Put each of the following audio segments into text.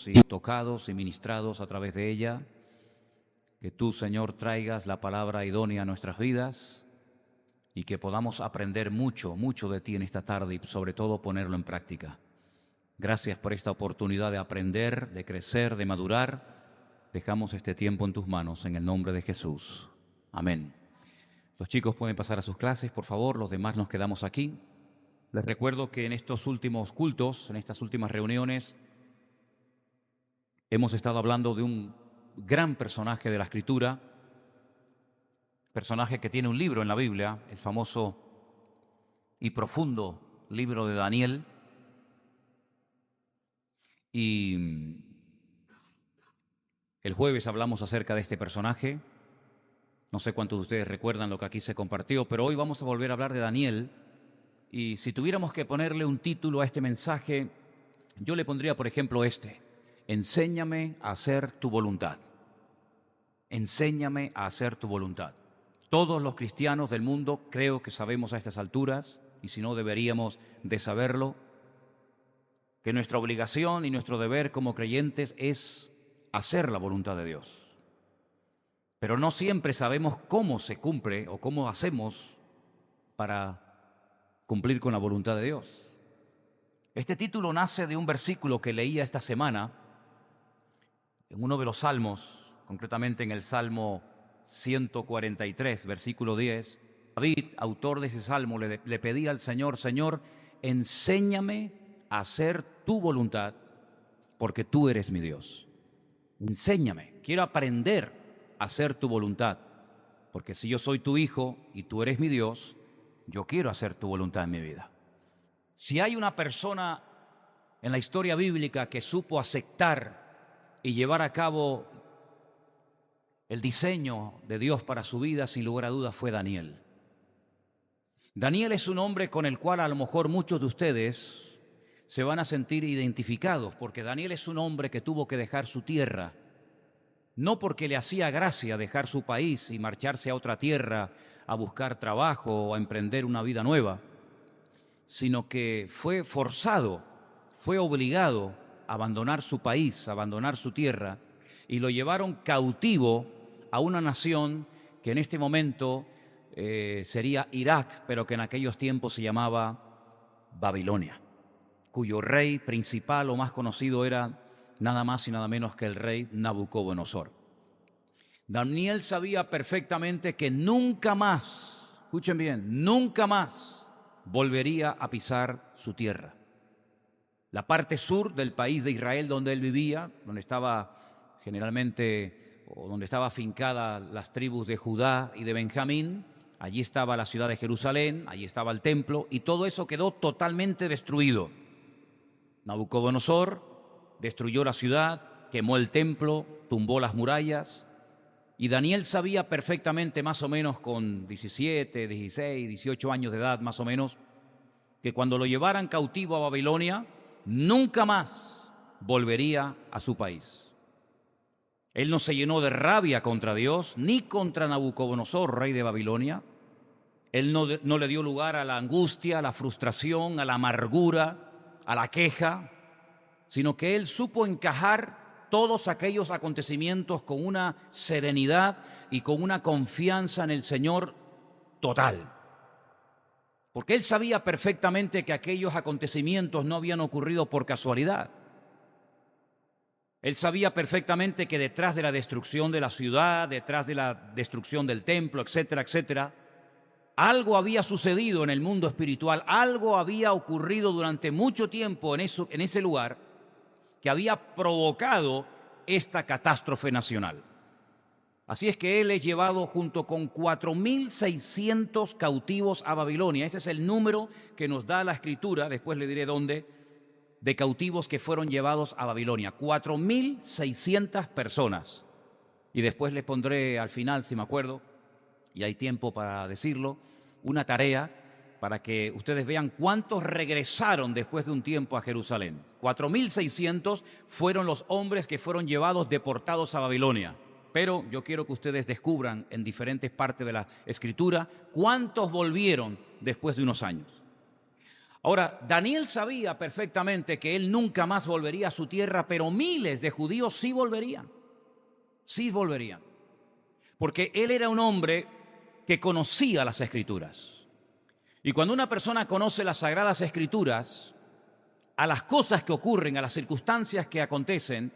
y tocados y ministrados a través de ella. Que tú, Señor, traigas la palabra idónea a nuestras vidas y que podamos aprender mucho, mucho de ti en esta tarde y sobre todo ponerlo en práctica. Gracias por esta oportunidad de aprender, de crecer, de madurar. Dejamos este tiempo en tus manos en el nombre de Jesús. Amén. Los chicos pueden pasar a sus clases, por favor. Los demás nos quedamos aquí. Les recuerdo que en estos últimos cultos, en estas últimas reuniones, hemos estado hablando de un gran personaje de la Escritura, personaje que tiene un libro en la Biblia, el famoso y profundo libro de Daniel. Y el jueves hablamos acerca de este personaje. No sé cuántos de ustedes recuerdan lo que aquí se compartió, pero hoy vamos a volver a hablar de Daniel. Y si tuviéramos que ponerle un título a este mensaje, yo le pondría, por ejemplo, Enséñame a hacer tu voluntad. Enséñame a hacer tu voluntad. Todos los cristianos del mundo creo que sabemos a estas alturas, y si no deberíamos de saberlo, que nuestra obligación y nuestro deber como creyentes es hacer la voluntad de Dios. Pero no siempre sabemos cómo se cumple o cómo hacemos para cumplir con la voluntad de Dios. Este título nace de un versículo que leía esta semana en uno de los salmos, concretamente en el Salmo 143, versículo 10. David, autor de ese salmo, le pedía al Señor: Señor, enséñame a hacer tu voluntad, porque tú eres mi Dios. Enséñame, quiero aprender a hacer tu voluntad, porque si yo soy tu hijo y tú eres mi Dios, yo quiero hacer tu voluntad en mi vida. Si hay una persona en la historia bíblica que supo aceptar y llevar a cabo el diseño de Dios para su vida, sin lugar a dudas, fue Daniel. Daniel es un hombre con el cual a lo mejor muchos de ustedes se van a sentir identificados, porque Daniel es un hombre que tuvo que dejar su tierra, no porque le hacía gracia dejar su país y marcharse a otra tierra a buscar trabajo o a emprender una vida nueva, sino que fue forzado, fue obligado a abandonar su país, a abandonar su tierra, y lo llevaron cautivo a una nación que en este momento sería Irak, pero que en aquellos tiempos se llamaba Babilonia, cuyo rey principal o más conocido era nada más y nada menos que el rey Nabucodonosor. Daniel sabía perfectamente que nunca más, escuchen bien, nunca más volvería a pisar su tierra. La parte sur del país de Israel donde él vivía, donde estaba generalmente, o donde estaba afincada las tribus de Judá y de Benjamín, allí estaba la ciudad de Jerusalén, allí estaba el templo, y todo eso quedó totalmente destruido. Nabucodonosor destruyó la ciudad, quemó el templo, tumbó las murallas, y Daniel sabía perfectamente, más o menos con 17, 16, 18 años de edad más o menos, que cuando lo llevaran cautivo a Babilonia, nunca más volvería a su país. Él no se llenó de rabia contra Dios, ni contra Nabucodonosor, rey de Babilonia. Él no le dio lugar a la angustia, a la frustración, a la amargura, a la queja, sino que él supo encajar todos aquellos acontecimientos con una serenidad y con una confianza en el Señor total. Porque él sabía perfectamente que aquellos acontecimientos no habían ocurrido por casualidad. Él sabía perfectamente que detrás de la destrucción de la ciudad, detrás de la destrucción del templo, etcétera, etcétera, algo había sucedido en el mundo espiritual, algo había ocurrido durante mucho tiempo en ese lugar que había provocado esta catástrofe nacional. Así es que él es llevado junto con 4.600 cautivos a Babilonia. Ese es el número que nos da la Escritura, después le diré dónde, de cautivos que fueron llevados a Babilonia. 4.600 personas. Y después les pondré al final, si me acuerdo, y hay tiempo para decirlo, una tarea para que ustedes vean cuántos regresaron después de un tiempo a Jerusalén. 4.600 fueron los hombres que fueron llevados, deportados a Babilonia. Pero yo quiero que ustedes descubran en diferentes partes de la Escritura cuántos volvieron después de unos años. Ahora, Daniel sabía perfectamente que él nunca más volvería a su tierra, pero miles de judíos sí volverían. Sí volverían. Porque él era un hombre que conocía las Escrituras. Y cuando una persona conoce las Sagradas Escrituras, a las cosas que ocurren, a las circunstancias que acontecen,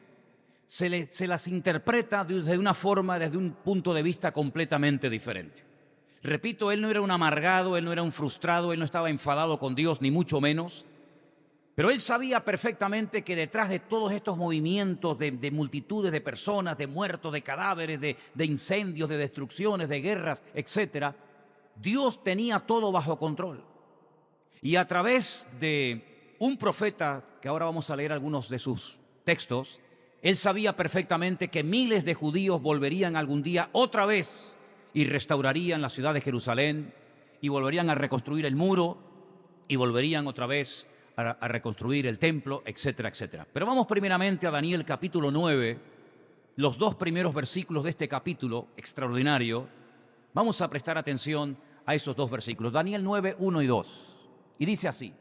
se las interpreta desde una forma, desde un punto de vista completamente diferente. Repito, él no era un amargado, él no era un frustrado, él no estaba enfadado con Dios, ni mucho menos. Pero él sabía perfectamente que detrás de todos estos movimientos de multitudes de personas, de muertos, de cadáveres, de incendios, de destrucciones, de guerras, etc., Dios tenía todo bajo control. Y a través de un profeta, que ahora vamos a leer algunos de sus textos, él sabía perfectamente que miles de judíos volverían algún día otra vez y restaurarían la ciudad de Jerusalén y volverían a reconstruir el muro y volverían otra vez a reconstruir el templo, etcétera, etcétera. Pero vamos primeramente a Daniel capítulo 9, los 2 primeros versículos de este capítulo extraordinario. Vamos a prestar atención a esos 2 versículos. Daniel 9, 1 y 2. Y dice así: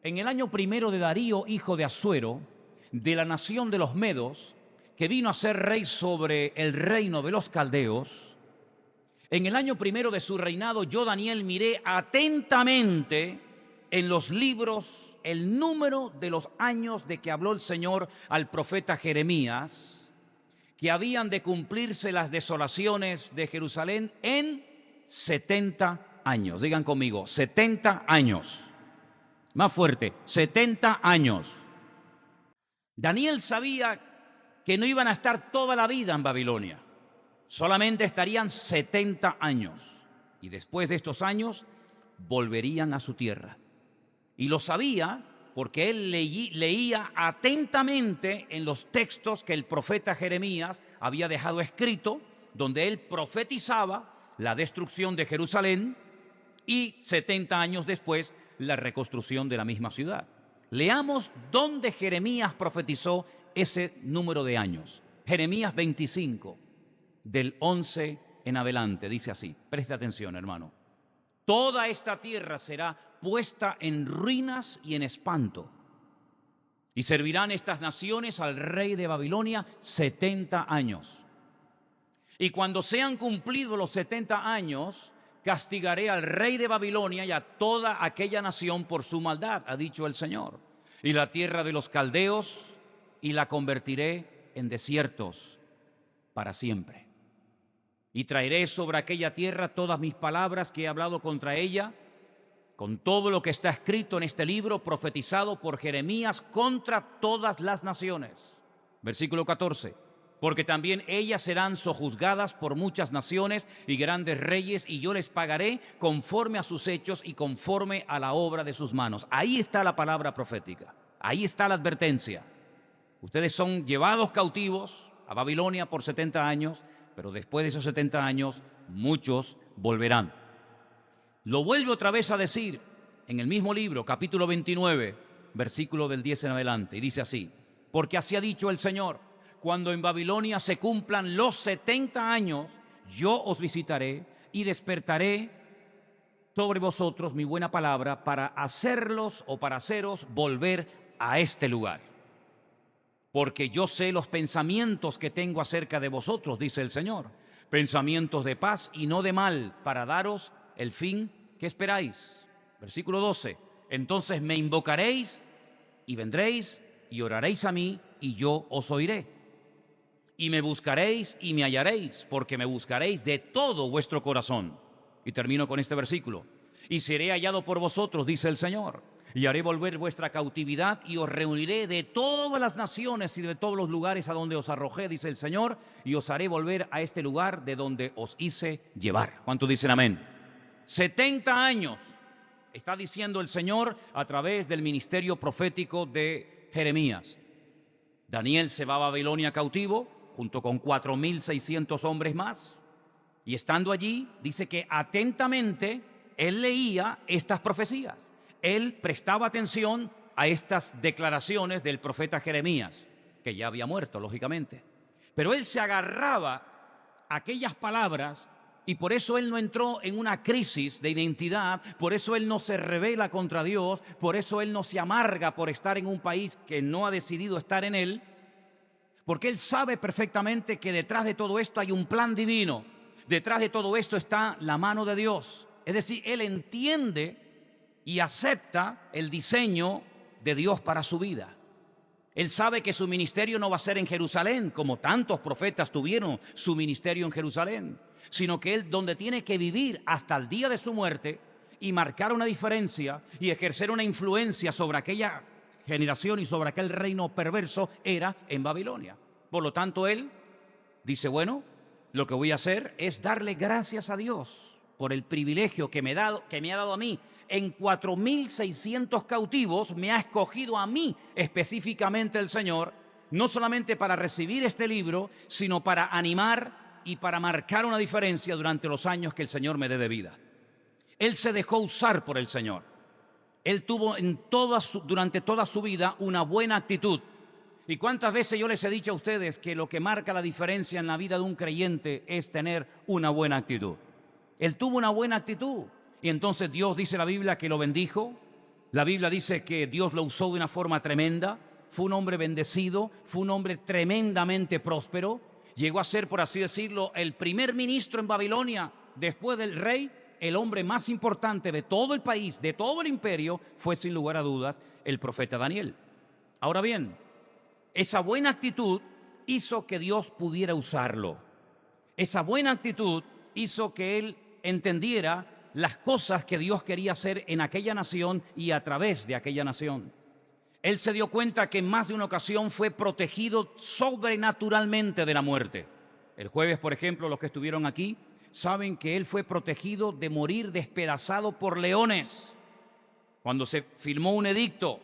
en el año primero de Darío, hijo de Asuero, de la nación de los Medos, que vino a ser rey sobre el reino de los caldeos, en el año primero de su reinado, yo, Daniel, miré atentamente en los libros el número de los años de que habló el Señor al profeta Jeremías, que habían de cumplirse las desolaciones de Jerusalén en 70 años. Digan conmigo, 70 años. Más fuerte, 70 años. Daniel sabía que no iban a estar toda la vida en Babilonia. Solamente estarían 70 años. Y después de estos años, volverían a su tierra. Y lo sabía porque él leía atentamente en los textos que el profeta Jeremías había dejado escrito, donde él profetizaba la destrucción de Jerusalén y 70 años después la reconstrucción de la misma ciudad. Leamos dónde Jeremías profetizó ese número de años. Jeremías 25, del 11 en adelante, dice así. Preste atención, hermano. Toda esta tierra será puesta en ruinas y en espanto. Y servirán estas naciones al rey de Babilonia 70 años. Y cuando sean cumplidos los 70 años, castigaré al rey de Babilonia y a toda aquella nación por su maldad, ha dicho el Señor. Y la tierra de los caldeos, y la convertiré en desiertos para siempre. Y traeré sobre aquella tierra todas mis palabras que he hablado contra ella, con todo lo que está escrito en este libro profetizado por Jeremías contra todas las naciones. Versículo 14. Porque también ellas serán sojuzgadas por muchas naciones y grandes reyes, y yo les pagaré conforme a sus hechos y conforme a la obra de sus manos. Ahí está la palabra profética, ahí está la advertencia. Ustedes son llevados cautivos a Babilonia por 70 años, pero después de esos 70 años, muchos volverán. Lo vuelve otra vez a decir en el mismo libro, capítulo 29, versículo del 10 en adelante, y dice así: porque así ha dicho el Señor, cuando en Babilonia se cumplan los 70 años, yo os visitaré y despertaré sobre vosotros mi buena palabra para hacerlos o para haceros volver a este lugar. Porque yo sé los pensamientos que tengo acerca de vosotros, dice el Señor, pensamientos de paz y no de mal, para daros el fin que esperáis. Versículo 12. Entonces me invocaréis y vendréis y oraréis a mí y yo os oiré. Y me buscaréis y me hallaréis, porque me buscaréis de todo vuestro corazón. Y termino con este versículo. Y seré hallado por vosotros, dice el Señor, y haré volver vuestra cautividad y os reuniré de todas las naciones y de todos los lugares a donde os arrojé, dice el Señor, y os haré volver a este lugar de donde os hice llevar. ¿Cuántos dicen amén? 70 años está diciendo el Señor a través del ministerio profético de Jeremías. Daniel se va a Babilonia cautivo junto con 4.600 hombres más, y estando allí dice que atentamente él leía estas profecías. Él prestaba atención a estas declaraciones del profeta Jeremías, que ya había muerto, lógicamente. Pero él se agarraba a aquellas palabras Y por eso él no entró en una crisis de identidad, por eso él no se rebela contra Dios, por eso él no se amarga por estar en un país que no ha decidido estar en él, porque él sabe perfectamente que detrás de todo esto hay un plan divino, detrás de todo esto está la mano de Dios. Es decir, él entiende y acepta el diseño de Dios para su vida. Él sabe que su ministerio no va a ser en Jerusalén, como tantos profetas tuvieron su ministerio en Jerusalén, sino que él donde tiene que vivir hasta el día de su muerte y marcar una diferencia y ejercer una influencia sobre aquella generación y sobre aquel reino perverso era en Babilonia. Por lo tanto, él dice, bueno, lo que voy a hacer es darle gracias a Dios por el privilegio que me ha dado a mí. En 4.600 cautivos me ha escogido a mí específicamente el Señor, no solamente para recibir este libro, sino para animar y para marcar una diferencia durante los años que el Señor me dé de vida. Él se dejó usar por el Señor. Él tuvo durante toda su vida una buena actitud. ¿Y cuántas veces yo les he dicho a ustedes que lo que marca la diferencia en la vida de un creyente es tener una buena actitud? Él tuvo una buena actitud. Y entonces Dios, dice la Biblia, que lo bendijo. La Biblia dice que Dios lo usó de una forma tremenda. Fue un hombre bendecido, fue un hombre tremendamente próspero. Llegó a ser, por así decirlo, el primer ministro en Babilonia. Después del rey, el hombre más importante de todo el país, de todo el imperio, fue sin lugar a dudas el profeta Daniel. Ahora bien, esa buena actitud hizo que Dios pudiera usarlo. Esa buena actitud hizo que él entendiera las cosas que Dios quería hacer en aquella nación y a través de aquella nación. Él se dio cuenta que en más de una ocasión fue protegido sobrenaturalmente de la muerte. El jueves, por ejemplo, los que estuvieron aquí saben que él fue protegido de morir despedazado por leones. Cuando se firmó un edicto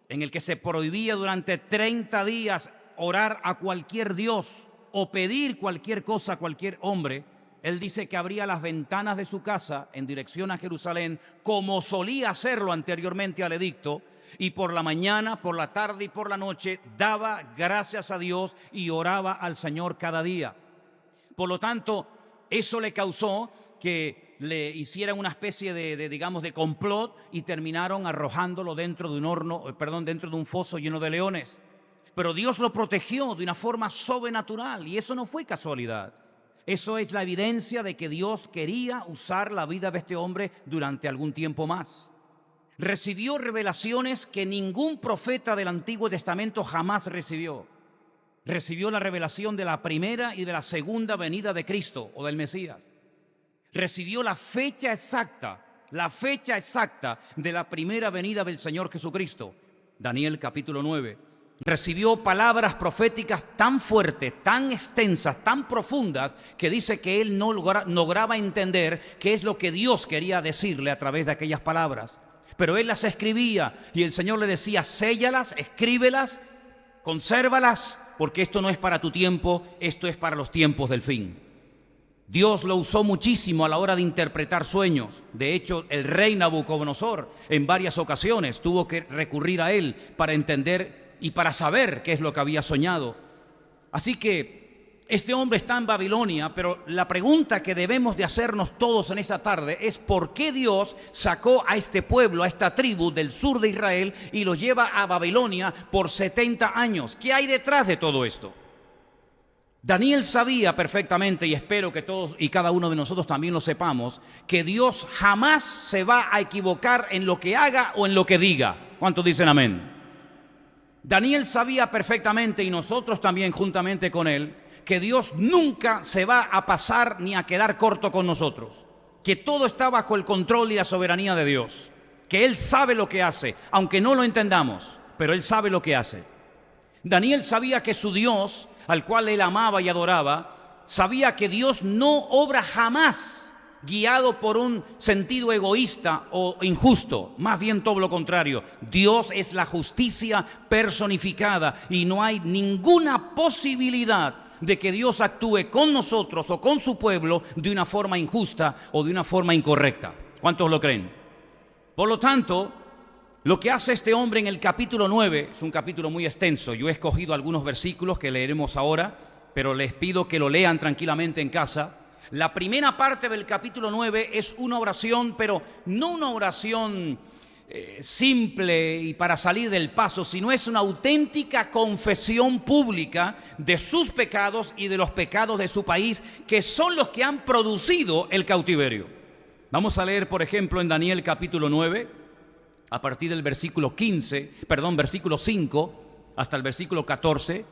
en el que se prohibía durante 30 días orar a cualquier dios o pedir cualquier cosa a cualquier hombre, él dice que abría las ventanas de su casa en dirección a Jerusalén, como solía hacerlo anteriormente al edicto, y por la mañana, por la tarde y por la noche daba gracias a Dios y oraba al Señor cada día. Por lo tanto, eso le causó que le hicieran una especie de complot y terminaron arrojándolo dentro de un foso lleno de leones. Pero Dios lo protegió de una forma sobrenatural y eso no fue casualidad. Eso es la evidencia de que Dios quería usar la vida de este hombre durante algún tiempo más. Recibió revelaciones que ningún profeta del Antiguo Testamento jamás recibió. Recibió la revelación de la primera y de la segunda venida de Cristo o del Mesías. Recibió la fecha exacta de la primera venida del Señor Jesucristo. Daniel capítulo 9. Recibió palabras proféticas tan fuertes, tan extensas, tan profundas, que dice que él no lograba entender qué es lo que Dios quería decirle a través de aquellas palabras. Pero él las escribía y el Señor le decía, séllalas, escríbelas, consérvalas, porque esto no es para tu tiempo, esto es para los tiempos del fin. Dios lo usó muchísimo a la hora de interpretar sueños. De hecho, el rey Nabucodonosor en varias ocasiones tuvo que recurrir a él para entender y para saber qué es lo que había soñado. Así que este hombre está en Babilonia, pero la pregunta que debemos de hacernos todos en esta tarde es ¿por qué Dios sacó a este pueblo, a esta tribu del sur de Israel y lo lleva a Babilonia por 70 años? ¿Qué hay detrás de todo esto? Daniel sabía perfectamente, y espero que todos y cada uno de nosotros también lo sepamos, que Dios jamás se va a equivocar en lo que haga o en lo que diga. ¿Cuántos dicen amén? Daniel sabía perfectamente, y nosotros también juntamente con él, que Dios nunca se va a pasar ni a quedar corto con nosotros, que todo está bajo el control y la soberanía de Dios, que Él sabe lo que hace, aunque no lo entendamos, pero Él sabe lo que hace. Daniel sabía que su Dios, al cual él amaba y adoraba, sabía que Dios no obra jamás guiado por un sentido egoísta o injusto, más bien todo lo contrario. Dios es la justicia personificada y no hay ninguna posibilidad de que Dios actúe con nosotros o con su pueblo de una forma injusta o de una forma incorrecta. ¿Cuántos lo creen? Por lo tanto, lo que hace este hombre en el capítulo 9, es un capítulo muy extenso, yo he escogido algunos versículos que leeremos ahora, pero les pido que lo lean tranquilamente en casa. La primera parte del capítulo 9 es una oración, pero no una oración simple y para salir del paso, sino es una auténtica confesión pública de sus pecados y de los pecados de su país, que son los que han producido el cautiverio. Vamos a leer, por ejemplo, en Daniel capítulo 9, a partir del versículo 5 hasta el versículo 14,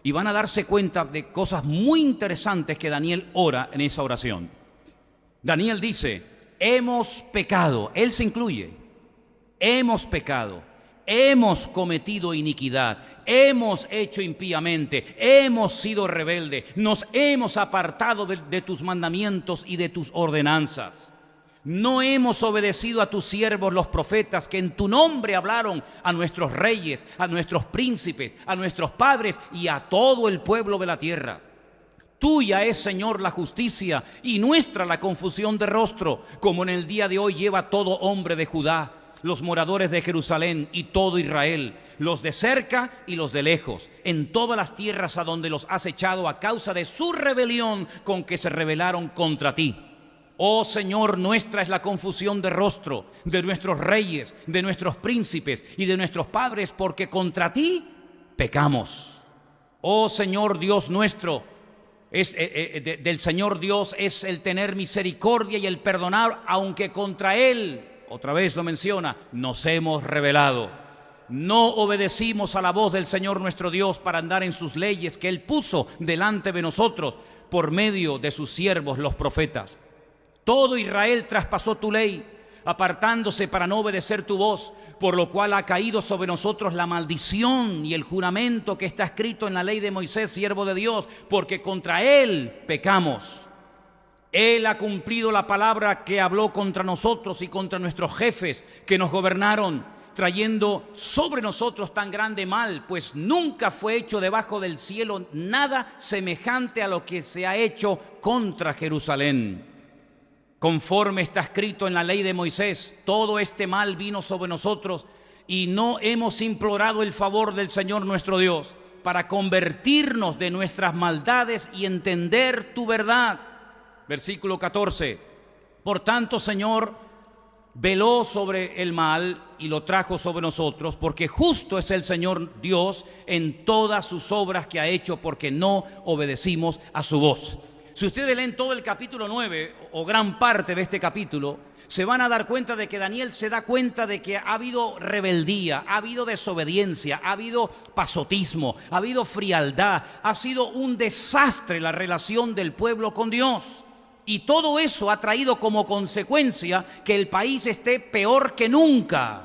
y van a darse cuenta de cosas muy interesantes que Daniel ora en esa oración. Daniel dice: hemos pecado, él se incluye. Hemos pecado, hemos cometido iniquidad, hemos hecho impíamente, hemos sido rebeldes, nos hemos apartado de tus mandamientos y de tus ordenanzas. No hemos obedecido a tus siervos los profetas que en tu nombre hablaron a nuestros reyes, a nuestros príncipes, a nuestros padres y a todo el pueblo de la tierra. Tuya es, Señor, la justicia y nuestra la confusión de rostro, como en el día de hoy lleva todo hombre de Judá, los moradores de Jerusalén y todo Israel, los de cerca y los de lejos, en todas las tierras a donde los has echado a causa de su rebelión con que se rebelaron contra ti. Oh Señor, nuestra es la confusión de rostro de nuestros reyes, de nuestros príncipes y de nuestros padres, porque contra ti pecamos. Oh Señor Dios nuestro, del Señor Dios es el tener misericordia y el perdonar, aunque contra Él, otra vez lo menciona, nos hemos rebelado. No obedecimos a la voz del Señor nuestro Dios para andar en sus leyes que Él puso delante de nosotros por medio de sus siervos los profetas. Todo Israel traspasó tu ley, apartándose para no obedecer tu voz, por lo cual ha caído sobre nosotros la maldición y el juramento que está escrito en la ley de Moisés, siervo de Dios, porque contra Él pecamos. Él ha cumplido la palabra que habló contra nosotros y contra nuestros jefes que nos gobernaron, trayendo sobre nosotros tan grande mal, pues nunca fue hecho debajo del cielo nada semejante a lo que se ha hecho contra Jerusalén. Conforme está escrito en la ley de Moisés, todo este mal vino sobre nosotros y no hemos implorado el favor del Señor nuestro Dios para convertirnos de nuestras maldades y entender tu verdad. Versículo 14. Por tanto, Señor, veló sobre el mal y lo trajo sobre nosotros, porque justo es el Señor Dios en todas sus obras que ha hecho, porque no obedecimos a su voz. Si ustedes leen todo el capítulo 9 o gran parte de este capítulo, se van a dar cuenta de que Daniel se da cuenta de que ha habido rebeldía, ha habido desobediencia, ha habido pasotismo, ha habido frialdad, ha sido un desastre la relación del pueblo con Dios. Y todo eso ha traído como consecuencia que el país esté peor que nunca.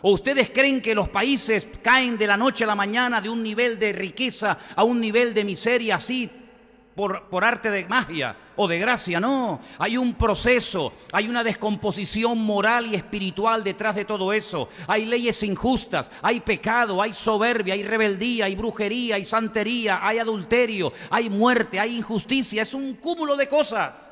¿O ustedes creen que los países caen de la noche a la mañana de un nivel de riqueza a un nivel de miseria así por arte de magia o de gracia? No, hay un proceso, hay una descomposición moral y espiritual detrás de todo eso. Hay leyes injustas, hay pecado, hay soberbia, hay rebeldía, hay brujería, hay santería, hay adulterio, hay muerte, hay injusticia. Es un cúmulo de cosas.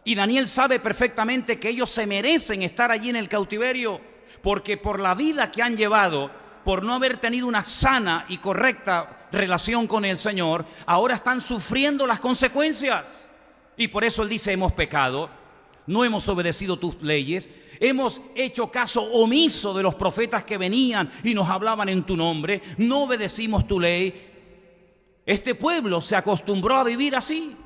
Y Daniel sabe perfectamente que ellos se merecen estar allí en el cautiverio, porque por la vida que han llevado, por no haber tenido una sana y correcta relación con el Señor, ahora están sufriendo las consecuencias. Y por eso él dice: hemos pecado, no hemos obedecido tus leyes, hemos hecho caso omiso de los profetas que venían y nos hablaban en tu nombre, no obedecimos tu ley. Este pueblo se acostumbró a vivir así,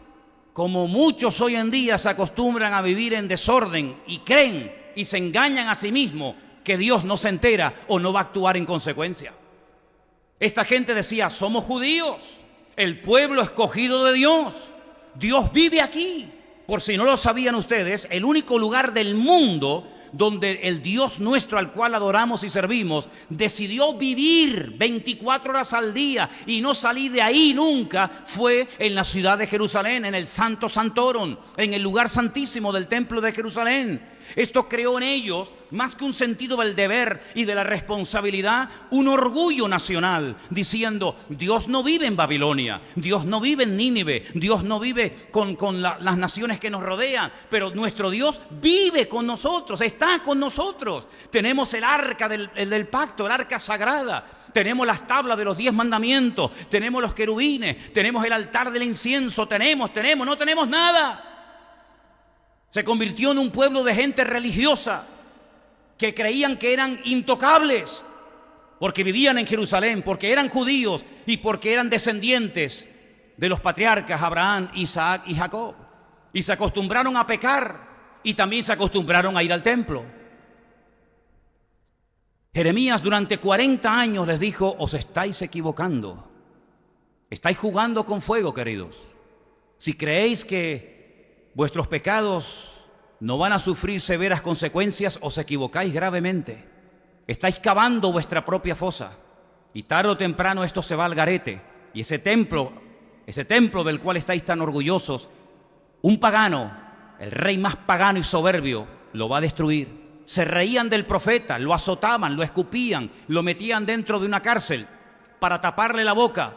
como muchos hoy en día se acostumbran a vivir en desorden y creen y se engañan a sí mismos que Dios no se entera o no va a actuar en consecuencia. Esta gente decía: somos judíos, el pueblo escogido de Dios, Dios vive aquí. Por si no lo sabían ustedes, el único lugar del mundo donde el Dios nuestro al cual adoramos y servimos decidió vivir 24 horas al día y no salir de ahí nunca, fue en la ciudad de Jerusalén, en el Santo Santorum, en el lugar santísimo del templo de Jerusalén. Esto creó en ellos, más que un sentido del deber y de la responsabilidad, un orgullo nacional, diciendo: Dios no vive en Babilonia, Dios no vive en Nínive, Dios no vive con las naciones que nos rodean, pero nuestro Dios vive con nosotros, está con nosotros. Tenemos el arca del pacto, el arca sagrada, tenemos las tablas de los 10 mandamientos, tenemos los querubines, tenemos el altar del incienso, no tenemos nada. Se convirtió en un pueblo de gente religiosa que creían que eran intocables porque vivían en Jerusalén, porque eran judíos y porque eran descendientes de los patriarcas Abraham, Isaac y Jacob. Y se acostumbraron a pecar y también se acostumbraron a ir al templo. Jeremías durante 40 años les dijo: os estáis equivocando, estáis jugando con fuego, queridos. Si creéis que vuestros pecados no van a sufrir severas consecuencias, os equivocáis gravemente. Estáis cavando vuestra propia fosa y tarde o temprano esto se va al garete. Y ese templo del cual estáis tan orgullosos, un pagano, el rey más pagano y soberbio, lo va a destruir. Se reían del profeta, lo azotaban, lo escupían, lo metían dentro de una cárcel para taparle la boca.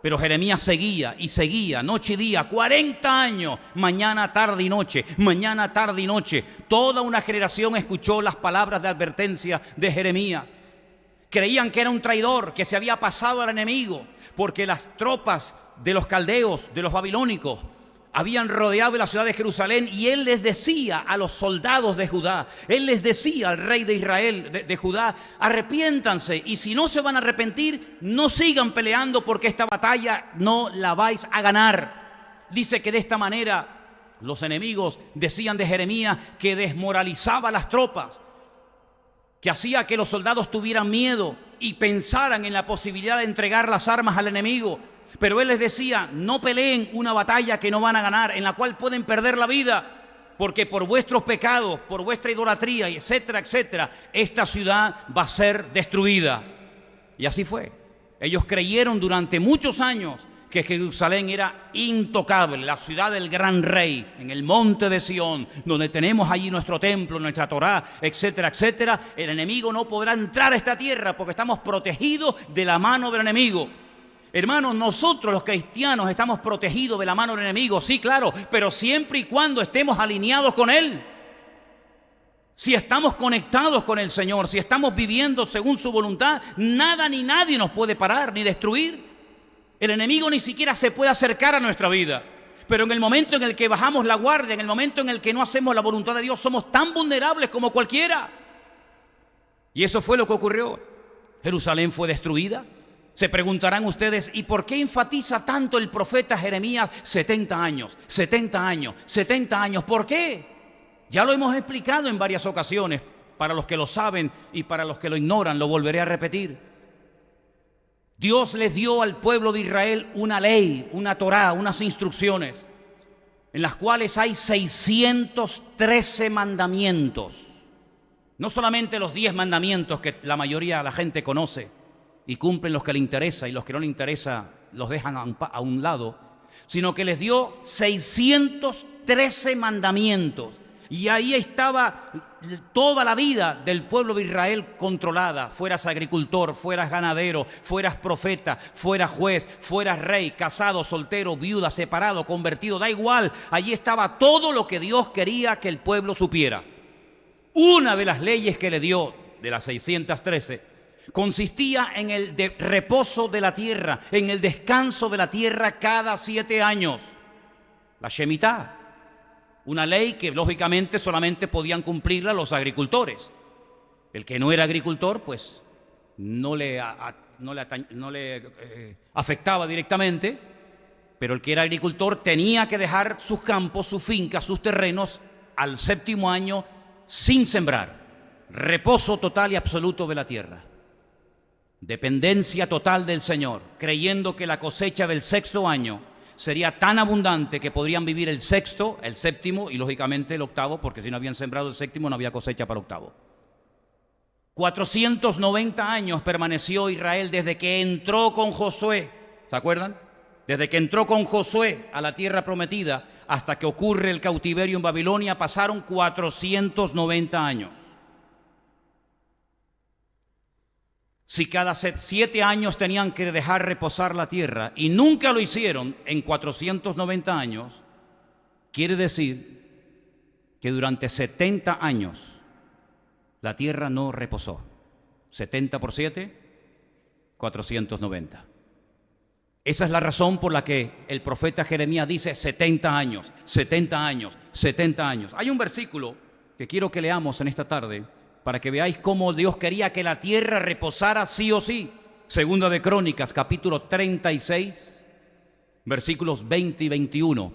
Pero Jeremías seguía y seguía, noche y día, 40 años, mañana, tarde y noche, mañana, tarde y noche. Toda una generación escuchó las palabras de advertencia de Jeremías. Creían que era un traidor, que se había pasado al enemigo, porque las tropas de los caldeos, de los babilónicos, habían rodeado la ciudad de Jerusalén, y él les decía a los soldados de Judá, él les decía al rey de Israel, de Judá: arrepiéntanse, y si no se van a arrepentir, no sigan peleando, porque esta batalla no la vais a ganar. Dice que de esta manera los enemigos decían de Jeremías que desmoralizaba a las tropas, que hacía que los soldados tuvieran miedo y pensaran en la posibilidad de entregar las armas al enemigo. Pero él les decía: no peleen una batalla que no van a ganar, en la cual pueden perder la vida, porque por vuestros pecados, por vuestra idolatría, etcétera, etcétera, esta ciudad va a ser destruida. Y así fue. Ellos creyeron durante muchos años que Jerusalén era intocable, la ciudad del gran rey, en el monte de Sión, donde tenemos allí nuestro templo, nuestra Torá, etcétera, etcétera. El enemigo no podrá entrar a esta tierra porque estamos protegidos de la mano del enemigo. Hermanos, nosotros los cristianos estamos protegidos de la mano del enemigo, sí, claro, pero siempre y cuando estemos alineados con Él. Si estamos conectados con el Señor, si estamos viviendo según su voluntad, nada ni nadie nos puede parar ni destruir. El enemigo ni siquiera se puede acercar a nuestra vida. Pero en el momento en el que bajamos la guardia, en el momento en el que no hacemos la voluntad de Dios, somos tan vulnerables como cualquiera. Y eso fue lo que ocurrió. Jerusalén fue destruida. Se preguntarán ustedes: ¿y por qué enfatiza tanto el profeta Jeremías 70 años, 70 años, 70 años? ¿Por qué? Ya lo hemos explicado en varias ocasiones. Para los que lo saben y para los que lo ignoran, lo volveré a repetir. Dios les dio al pueblo de Israel una ley, una Torá, unas instrucciones, en las cuales hay 613 mandamientos. No solamente los 10 mandamientos que la mayoría de la gente conoce y cumplen los que le interesa, y los que no le interesa los dejan a un lado, sino que les dio 613 mandamientos. Y ahí estaba toda la vida del pueblo de Israel controlada. Fueras agricultor, fueras ganadero, fueras profeta, fueras juez, fueras rey, casado, soltero, viuda, separado, convertido, da igual. Allí estaba todo lo que Dios quería que el pueblo supiera. Una de las leyes que le dio, de las 613, consistía en el reposo de la tierra, en el descanso de la tierra cada 7 años. La Shemitá, una ley que lógicamente solamente podían cumplirla los agricultores. El que no era agricultor, pues no le afectaba directamente, pero el que era agricultor tenía que dejar sus campos, sus fincas, sus terrenos al 7º año sin sembrar. Reposo total y absoluto de la tierra. Dependencia total del Señor, creyendo que la cosecha del 6º año sería tan abundante que podrían vivir el 6º, el 7º y lógicamente el 8º, porque si no habían sembrado el 7º no había cosecha para el 8º. 490 años permaneció Israel desde que entró con Josué, ¿se acuerdan? Desde que entró con Josué a la tierra prometida hasta que ocurre el cautiverio en Babilonia, pasaron 490 años. Si cada 7 años tenían que dejar reposar la tierra y nunca lo hicieron en 490 años, quiere decir que durante 70 años la tierra no reposó. 70 por 7, 490. Esa es la razón por la que el profeta Jeremías dice 70 años, 70 años, 70 años. Hay un versículo que quiero que leamos en esta tarde para que veáis cómo Dios quería que la tierra reposara sí o sí. Segunda de Crónicas, capítulo 36, versículos 20 y 21.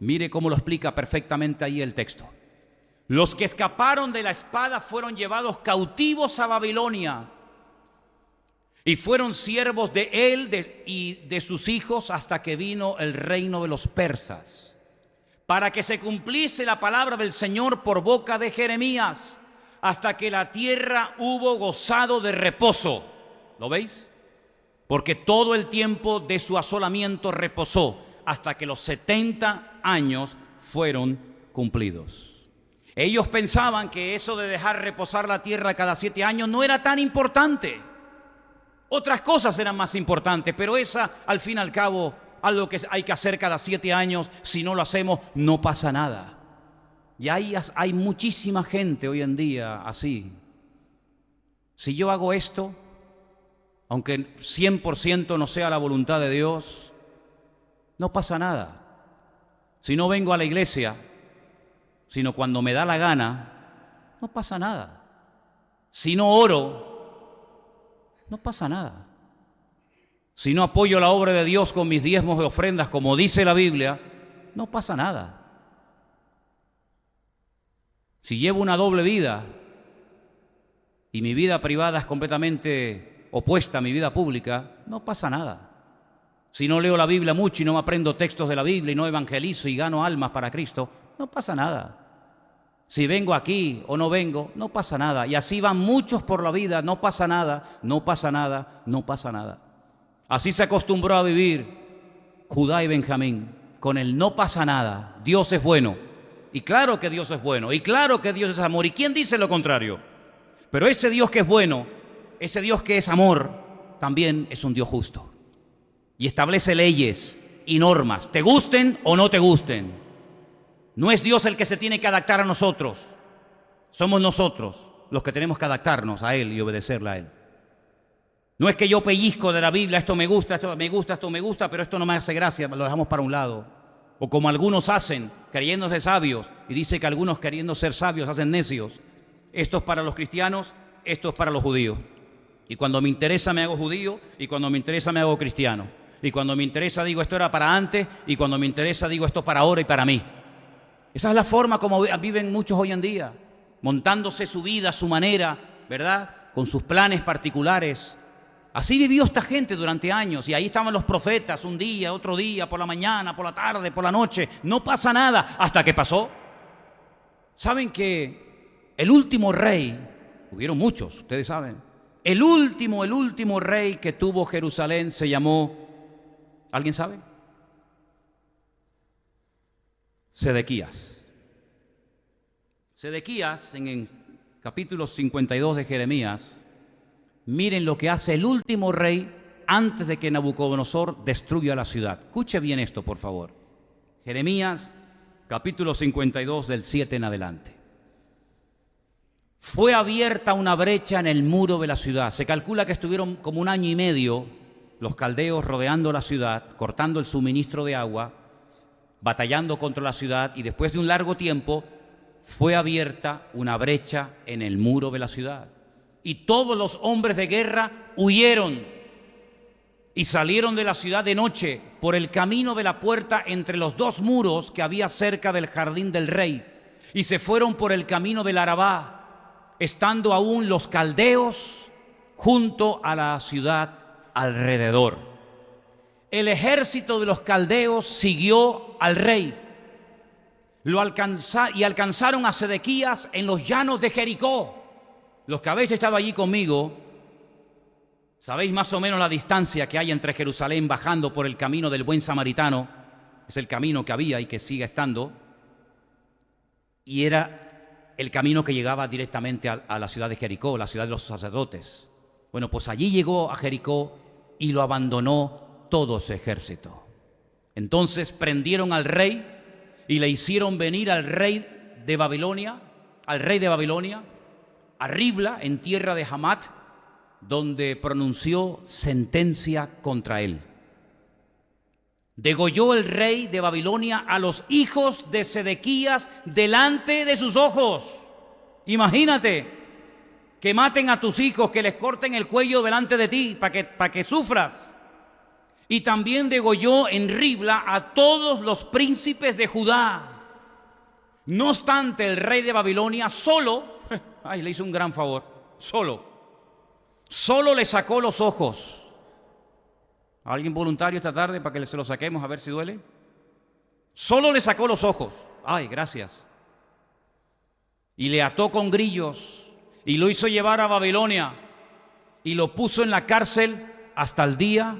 Mire cómo lo explica perfectamente ahí el texto. Los que escaparon de la espada fueron llevados cautivos a Babilonia y fueron siervos de él y de sus hijos hasta que vino el reino de los persas, para que se cumpliese la palabra del Señor por boca de Jeremías, hasta que la tierra hubo gozado de reposo. ¿Lo veis? Porque todo el tiempo de su asolamiento reposó hasta que los 70 años fueron cumplidos. Ellos pensaban que eso de dejar reposar la tierra cada 7 años no era tan importante. Otras cosas eran más importantes, pero esa, al fin y al cabo, algo que hay que hacer cada 7 años, si no lo hacemos, no pasa nada. Y hay muchísima gente hoy en día así. Si yo hago esto, aunque 100% no sea la voluntad de Dios, no pasa nada. Si no vengo a la iglesia, sino cuando me da la gana, no pasa nada. Si no oro, no pasa nada. Si no apoyo la obra de Dios con mis diezmos y ofrendas, como dice la Biblia, no pasa nada. Si llevo una doble vida y mi vida privada es completamente opuesta a mi vida pública, no pasa nada. Si no leo la Biblia mucho y no aprendo textos de la Biblia y no evangelizo y gano almas para Cristo, no pasa nada. Si vengo aquí o no vengo, no pasa nada. Y así van muchos por la vida, no pasa nada, no pasa nada, no pasa nada. Así se acostumbró a vivir Judá y Benjamín, con el no pasa nada. Dios es bueno. Y claro que Dios es bueno, y claro que Dios es amor. ¿Y quién dice lo contrario? Pero ese Dios que es bueno, ese Dios que es amor, también es un Dios justo. Y establece leyes y normas, te gusten o no te gusten. No es Dios el que se tiene que adaptar a nosotros. Somos nosotros los que tenemos que adaptarnos a Él y obedecerle a Él. No es que yo pellizco de la Biblia, esto me gusta, esto me gusta, esto me gusta, pero esto no me hace gracia, lo dejamos para un lado. O como algunos hacen, creyéndose sabios, y dice que algunos queriendo ser sabios hacen necios. Esto es para los cristianos, esto es para los judíos. Y cuando me interesa me hago judío, y cuando me interesa me hago cristiano. Y cuando me interesa digo esto era para antes, y cuando me interesa digo esto para ahora y para mí. Esa es la forma como viven muchos hoy en día, montándose su vida, su manera, ¿verdad? Con sus planes particulares. Así vivió esta gente durante años, y ahí estaban los profetas, un día, otro día, por la mañana, por la tarde, por la noche. No pasa nada, hasta que pasó. ¿Saben que el último rey, hubieron muchos, ustedes saben, el último rey que tuvo Jerusalén se llamó, ¿alguien sabe? Sedequías. Sedequías, en el capítulo 52 de Jeremías, miren lo que hace el último rey antes de que Nabucodonosor destruya la ciudad. Escuche bien esto, por favor. Jeremías, capítulo 52, del 7 en adelante. Fue abierta una brecha en el muro de la ciudad. Se calcula que estuvieron como 1 año y medio los caldeos rodeando la ciudad, cortando el suministro de agua, batallando contra la ciudad, y después de un largo tiempo fue abierta una brecha en el muro de la ciudad. Y todos los hombres de guerra huyeron y salieron de la ciudad de noche por el camino de la puerta entre los 2 muros que había cerca del jardín del rey, y se fueron por el camino del Arabá, estando aún los caldeos junto a la ciudad alrededor. El ejército de los caldeos siguió al rey. Alcanzaron a Sedequías en los llanos de Jericó. Los que habéis estado allí conmigo, sabéis más o menos la distancia que hay entre Jerusalén bajando por el camino del buen samaritano. Es el camino que había y que sigue estando. Y era el camino que llegaba directamente a la ciudad de Jericó, la ciudad de los sacerdotes. Bueno, pues allí llegó a Jericó y lo abandonó todo su ejército. Entonces prendieron al rey y le hicieron venir al rey de Babilonia, a Ribla, en tierra de Hamat, donde pronunció sentencia contra él. Degolló el rey de Babilonia a los hijos de Sedequías delante de sus ojos. Imagínate que maten a tus hijos, que les corten el cuello delante de ti para que sufras. Y también degolló en Ribla a todos los príncipes de Judá. No obstante, el rey de Babilonia solo, le hizo un gran favor, solo le sacó los ojos. ¿Alguien voluntario esta tarde para que se lo saquemos a ver si duele? Solo le sacó los ojos. Ay, gracias. Y le ató con grillos y lo hizo llevar a Babilonia y lo puso en la cárcel hasta el día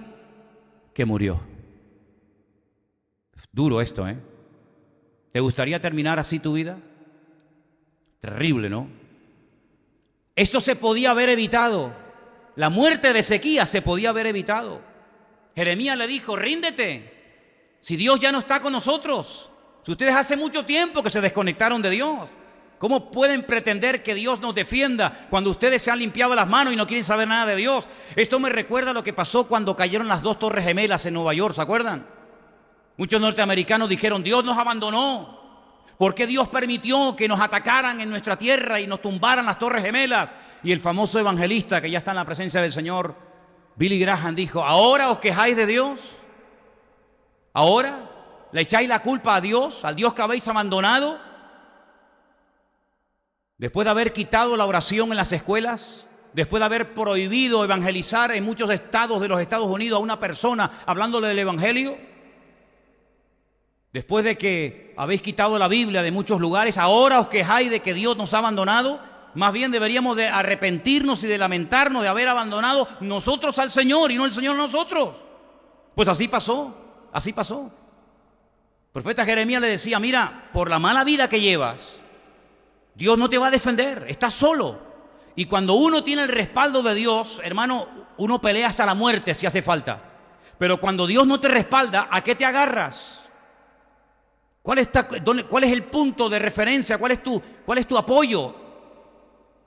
que murió. Duro esto, ¿eh? ¿Te gustaría terminar así tu vida? Terrible, ¿no? Esto se podía haber evitado. La muerte de Ezequías se podía haber evitado. Jeremías le dijo, ríndete, si Dios ya no está con nosotros, si ustedes hace mucho tiempo que se desconectaron de Dios, ¿cómo pueden pretender que Dios nos defienda cuando ustedes se han limpiado las manos y no quieren saber nada de Dios? Esto me recuerda a lo que pasó cuando cayeron las 2 torres gemelas en Nueva York, ¿se acuerdan? Muchos norteamericanos dijeron, Dios nos abandonó. ¿Por qué Dios permitió que nos atacaran en nuestra tierra y nos tumbaran las torres gemelas? Y el famoso evangelista que ya está en la presencia del Señor, Billy Graham, dijo, ¿ahora os quejáis de Dios? ¿Ahora le echáis la culpa a Dios, al Dios que habéis abandonado? Después de haber quitado la oración en las escuelas, después de haber prohibido evangelizar en muchos estados de los Estados Unidos a una persona hablándole del evangelio, después de que habéis quitado la Biblia de muchos lugares, ¿ahora os quejáis de que Dios nos ha abandonado? Más bien deberíamos de arrepentirnos y de lamentarnos de haber abandonado nosotros al Señor y no el Señor a nosotros. Pues así pasó, así pasó. El profeta Jeremías le decía, mira, por la mala vida que llevas, Dios no te va a defender, estás solo. Y cuando uno tiene el respaldo de Dios, hermano, uno pelea hasta la muerte si hace falta. Pero cuando Dios no te respalda, ¿a qué te agarras? ¿Cuál es el punto de referencia? ¿Cuál es tu apoyo?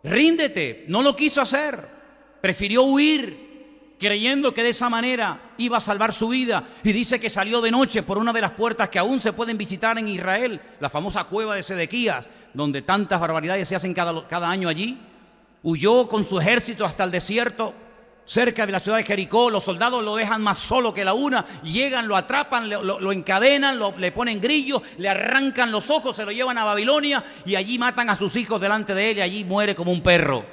Ríndete. No lo quiso hacer. Prefirió huir, creyendo que de esa manera iba a salvar su vida. Y dice que salió de noche por una de las puertas que aún se pueden visitar en Israel, la famosa cueva de Sedequías, donde tantas barbaridades se hacen cada año allí. Huyó con su ejército hasta el desierto, cerca de la ciudad de Jericó. Los soldados lo dejan más solo que la una. Llegan, lo atrapan, lo encadenan, le ponen grillos, le arrancan los ojos, se lo llevan a Babilonia y allí matan a sus hijos delante de él y allí muere como un perro.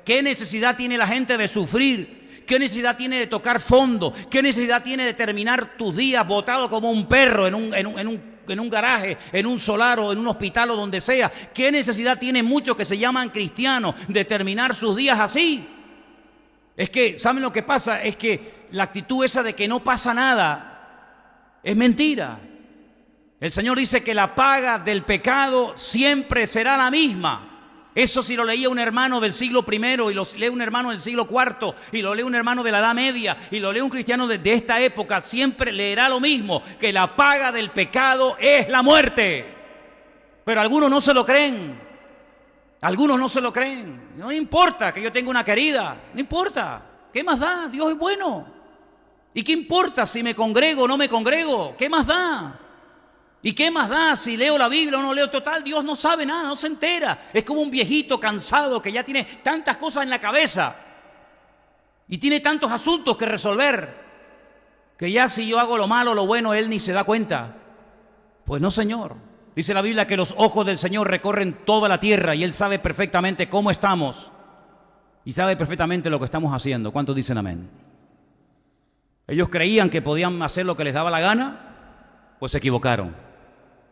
¿Qué necesidad tiene la gente de sufrir? ¿Qué necesidad tiene de tocar fondo? ¿Qué necesidad tiene de terminar tus días botado como un perro en un garaje, en un solar o en un hospital o donde sea? ¿Qué necesidad tienen muchos que se llaman cristianos de terminar sus días así? Es que, ¿saben lo que pasa? Es que la actitud esa de que no pasa nada es mentira. El Señor dice que la paga del pecado siempre será la misma. Eso si lo leía un hermano del siglo I y lo lee un hermano del siglo IV y lo lee un hermano de la Edad Media y lo lee un cristiano de esta época, siempre leerá lo mismo, que la paga del pecado es la muerte. Pero algunos no se lo creen. Algunos no se lo creen. No importa que yo tenga una querida, no importa. ¿Qué más da? Dios es bueno. ¿Y qué importa si me congrego o no me congrego? ¿Qué más da? ¿Y qué más da si leo la Biblia o no leo? Total, Dios no sabe nada, no se entera. Es como un viejito cansado que ya tiene tantas cosas en la cabeza y tiene tantos asuntos que resolver, que ya si yo hago lo malo o lo bueno, Él ni se da cuenta. Pues no, Señor. Dice la Biblia que los ojos del Señor recorren toda la tierra y Él sabe perfectamente cómo estamos y sabe perfectamente lo que estamos haciendo. ¿Cuántos dicen amén? Ellos creían que podían hacer lo que les daba la gana, pues se equivocaron.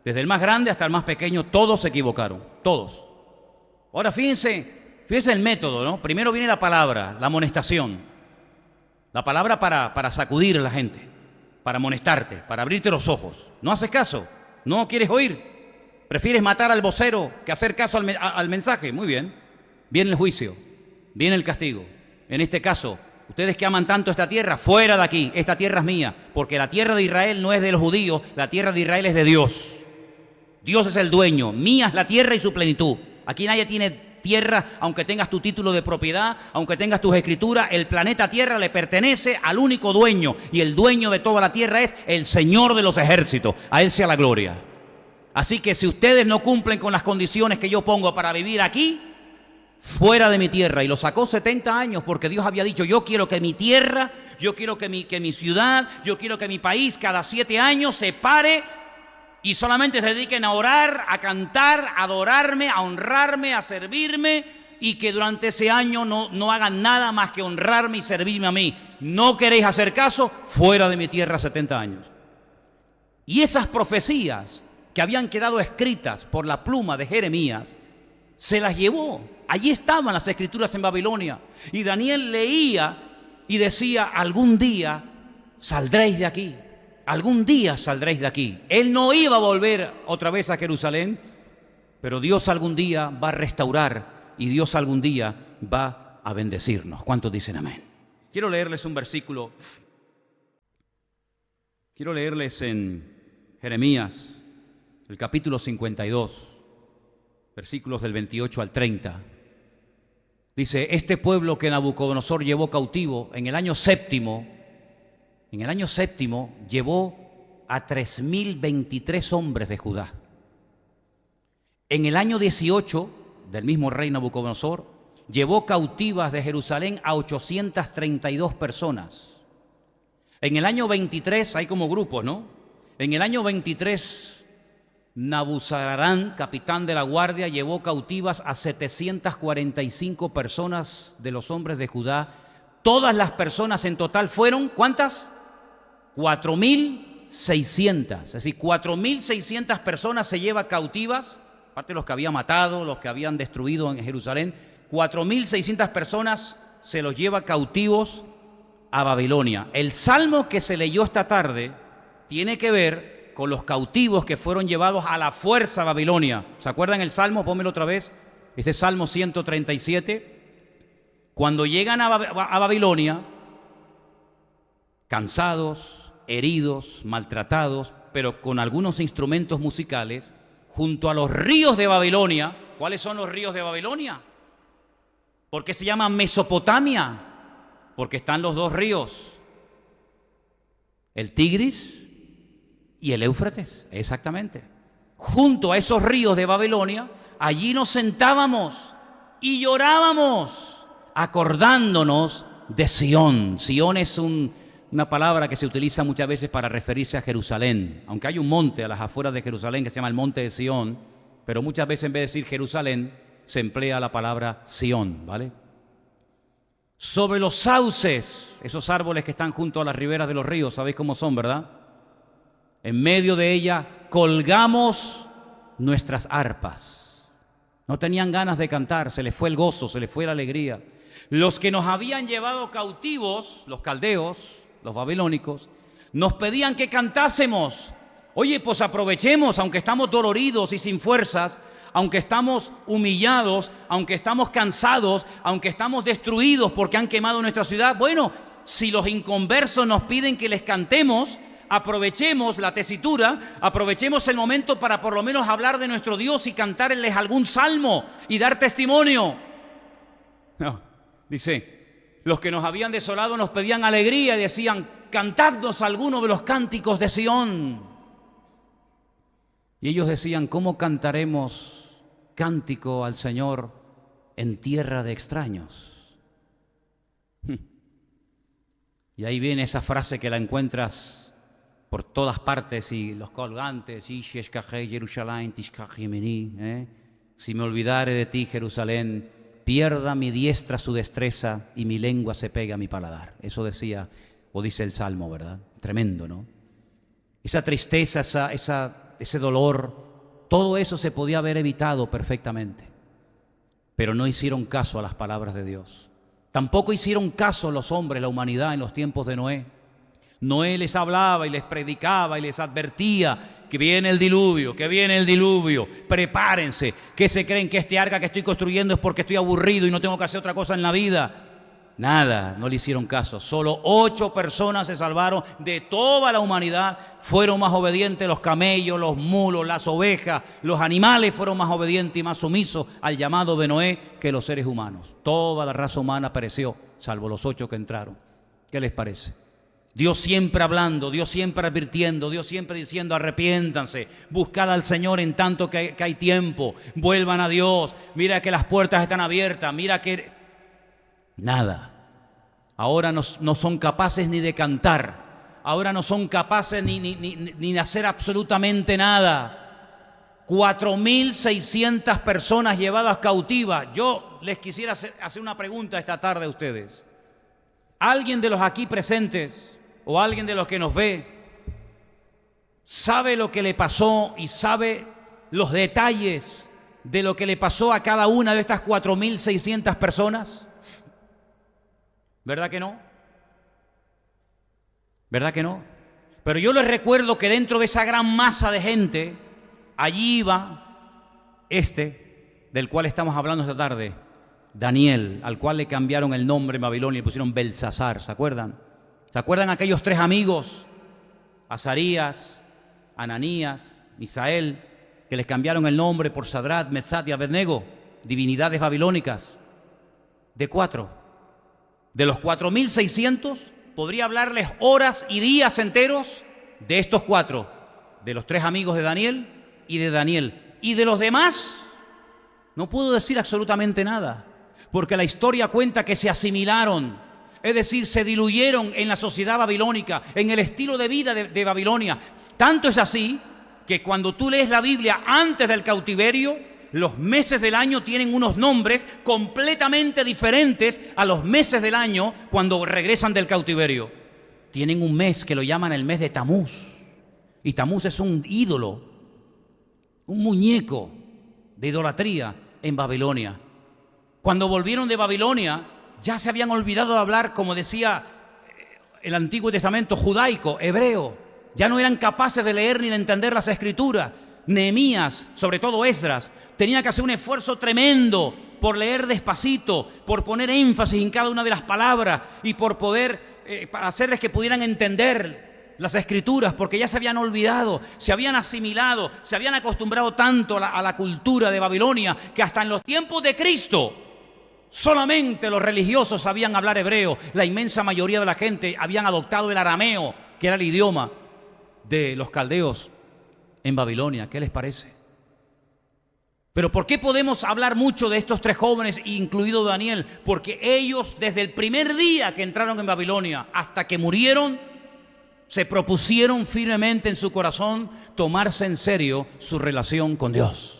Desde el más grande hasta el más pequeño, todos se equivocaron, todos. Ahora fíjense el método, ¿no? Primero viene la palabra, la amonestación. La palabra para sacudir a la gente, para amonestarte, para abrirte los ojos. ¿No haces caso? ¿No quieres oír? ¿Prefieres matar al vocero que hacer caso al mensaje? Muy bien. Viene el juicio, viene el castigo. En este caso, ustedes que aman tanto esta tierra, fuera de aquí. Esta tierra es mía, porque la tierra de Israel no es de los judíos, la tierra de Israel es de Dios. Dios es el dueño, mía es la tierra y su plenitud. Aquí nadie tiene Tierra, aunque tengas tu título de propiedad, aunque tengas tus escrituras, el planeta Tierra le pertenece al único dueño, y el dueño de toda la Tierra es el Señor de los ejércitos. A Él sea la gloria. Así que si ustedes no cumplen con las condiciones que yo pongo para vivir aquí, fuera de mi tierra. Y lo sacó 70 años porque Dios había dicho: yo quiero que mi tierra, yo quiero que mi ciudad, yo quiero que mi país cada 7 años se pare y solamente se dediquen a orar, a cantar, a adorarme, a honrarme, a servirme, y que durante ese año no hagan nada más que honrarme y servirme a mí. ¿No queréis hacer caso? Fuera de mi tierra 70 años. Y esas profecías que habían quedado escritas por la pluma de Jeremías, se las llevó. Allí estaban las escrituras en Babilonia. Y Daniel leía y decía: algún día saldréis de aquí. Algún día saldréis de aquí. Él no iba a volver otra vez a Jerusalén, pero Dios algún día va a restaurar y Dios algún día va a bendecirnos. ¿Cuántos dicen amén? Quiero leerles un versículo. Quiero leerles en Jeremías, el capítulo 52, versículos del 28 al 30. Dice: este pueblo que Nabucodonosor llevó cautivo en el año séptimo, llevó a 3.023 hombres de Judá. En el año 18 del mismo rey Nabucodonosor, llevó cautivas de Jerusalén a 832 personas. En el año 23, hay como grupos, ¿no? En el año 23, Nabuzaradán, capitán de la guardia, llevó cautivas a 745 personas de los hombres de Judá. Todas las personas en total fueron, ¿cuántas? 4.600. Es decir, 4.600 personas se lleva cautivas, aparte de los que había matado, los que habían destruido en Jerusalén. 4.600 personas se los lleva cautivos a Babilonia. El salmo que se leyó esta tarde tiene que ver con los cautivos que fueron llevados a la fuerza a Babilonia. ¿Se acuerdan el salmo? Pónmelo otra vez. Ese Salmo 137. Cuando llegan a Babilonia, cansados, heridos, maltratados, pero con algunos instrumentos musicales, junto a los ríos de Babilonia. ¿Cuáles son los ríos de Babilonia? ¿Por qué se llama Mesopotamia? Porque están los dos ríos, el Tigris y el Éufrates, exactamente. Junto a esos ríos de Babilonia, allí nos sentábamos y llorábamos, acordándonos de Sión. Sión es una palabra que se utiliza muchas veces para referirse a Jerusalén, aunque hay un monte a las afueras de Jerusalén que se llama el monte de Sión, pero muchas veces en vez de decir Jerusalén, se emplea la palabra Sión, ¿vale? Sobre los sauces, esos árboles que están junto a las riberas de los ríos, ¿sabéis cómo son, verdad? En medio de ella colgamos nuestras arpas. No tenían ganas de cantar, se les fue el gozo, se les fue la alegría. Los que nos habían llevado cautivos, los caldeos, los babilónicos, nos pedían que cantásemos. Oye, pues aprovechemos, aunque estamos doloridos y sin fuerzas, aunque estamos humillados, aunque estamos cansados, aunque estamos destruidos porque han quemado nuestra ciudad. Bueno, si los inconversos nos piden que les cantemos, aprovechemos la tesitura, aprovechemos el momento para por lo menos hablar de nuestro Dios y cantarles algún salmo y dar testimonio. No, dice, los que nos habían desolado nos pedían alegría y decían: cantadnos alguno de los cánticos de Sión. Y ellos decían: ¿cómo cantaremos cántico al Señor en tierra de extraños? Y ahí viene esa frase que la encuentras por todas partes, y los colgantes, si me olvidare de ti, Jerusalén, pierda mi diestra su destreza y mi lengua se pegue a mi paladar. Eso decía, o dice el Salmo, ¿verdad? Tremendo, ¿no? Esa tristeza, ese dolor, todo eso se podía haber evitado perfectamente, pero no hicieron caso a las palabras de Dios. Tampoco hicieron caso los hombres, la humanidad, en los tiempos de Noé. Noé les hablaba y les predicaba y les advertía que viene el diluvio, prepárense. ¿Qué se creen que este arca que estoy construyendo es porque estoy aburrido y no tengo que hacer otra cosa en la vida? Nada, no le hicieron caso. Solo 8 personas se salvaron de toda la humanidad. Fueron más obedientes los camellos, los mulos, las ovejas, los animales fueron más obedientes y más sumisos al llamado de Noé que los seres humanos. Toda la raza humana pereció, salvo los 8 que entraron. ¿Qué les parece? Dios siempre hablando, Dios siempre advirtiendo, Dios siempre diciendo: arrepiéntanse, buscad al Señor en tanto que hay tiempo, vuelvan a Dios, mira que las puertas están abiertas, mira que... Nada. Ahora no son capaces ni de cantar, ahora no son capaces ni de hacer absolutamente nada. 4.600 personas llevadas cautivas. Yo les quisiera hacer una pregunta esta tarde a ustedes. ¿Alguien de los aquí presentes o alguien de los que nos ve sabe lo que le pasó y sabe los detalles de lo que le pasó a cada una de estas 4.600 personas? ¿Verdad que no? ¿Verdad que no? Pero yo les recuerdo que dentro de esa gran masa de gente, allí iba del cual estamos hablando esta tarde, Daniel, al cual le cambiaron el nombre en Babilonia y pusieron Belsasar. ¿Se acuerdan? ¿Se acuerdan aquellos 3 amigos? Azarías, Ananías, Misael, que les cambiaron el nombre por Sadrat, Mesach y Abednego, divinidades babilónicas. De 4. De los 4.600, podría hablarles horas y días enteros de estos 4, de los 3 amigos de Daniel y de Daniel. Y de los demás, no puedo decir absolutamente nada, porque la historia cuenta que se asimilaron, es decir, se diluyeron en la sociedad babilónica, en el estilo de vida de Babilonia. Tanto es así que cuando tú lees la Biblia antes del cautiverio, los meses del año tienen unos nombres completamente diferentes a los meses del año cuando regresan del cautiverio. Tienen un mes que lo llaman el mes de Tamuz. Y Tamuz es un ídolo, un muñeco de idolatría en Babilonia. Cuando volvieron de Babilonia, ya se habían olvidado de hablar, como decía el Antiguo Testamento, judaico, hebreo. Ya no eran capaces de leer ni de entender las Escrituras. Nehemías, sobre todo Esdras, tenía que hacer un esfuerzo tremendo por leer despacito, por poner énfasis en cada una de las palabras y por poder para hacerles que pudieran entender las Escrituras, porque ya se habían olvidado, se habían asimilado, se habían acostumbrado tanto a la cultura de Babilonia que hasta en los tiempos de Cristo solamente los religiosos sabían hablar hebreo. La inmensa mayoría de la gente habían adoptado el arameo, que era el idioma de los caldeos en Babilonia. ¿Qué les parece? Pero ¿por qué podemos hablar mucho de estos 3 jóvenes, incluido Daniel? Porque ellos, desde el primer día que entraron en Babilonia hasta que murieron, se propusieron firmemente en su corazón tomarse en serio su relación con Dios.